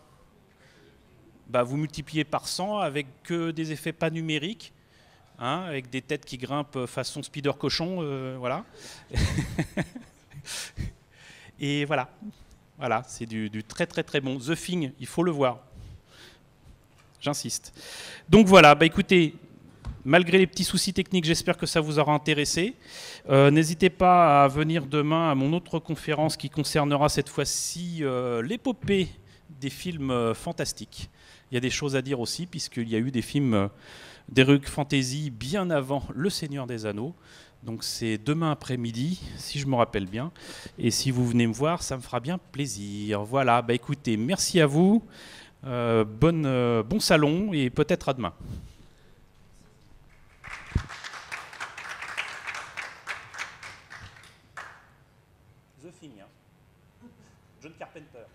Speaker 1: bah, vous multipliez par 100 avec que des effets pas numériques, hein, avec des têtes qui grimpent façon Spider Cochon, voilà. Et voilà, c'est du très très très bon. The Thing, il faut le voir. J'insiste. Donc voilà, bah écoutez... Malgré les petits soucis techniques, j'espère que ça vous aura intéressé. N'hésitez pas à venir demain à mon autre conférence qui concernera cette fois-ci l'épopée des films fantastiques. Il y a des choses à dire aussi, puisqu'il y a eu des films d'heroic fantasy bien avant Le Seigneur des Anneaux. Donc c'est demain après-midi, si je me rappelle bien. Et si vous venez me voir, ça me fera bien plaisir. Voilà, bah écoutez, merci à vous. Bon salon et peut-être à demain. The Thing, hein. John Carpenter.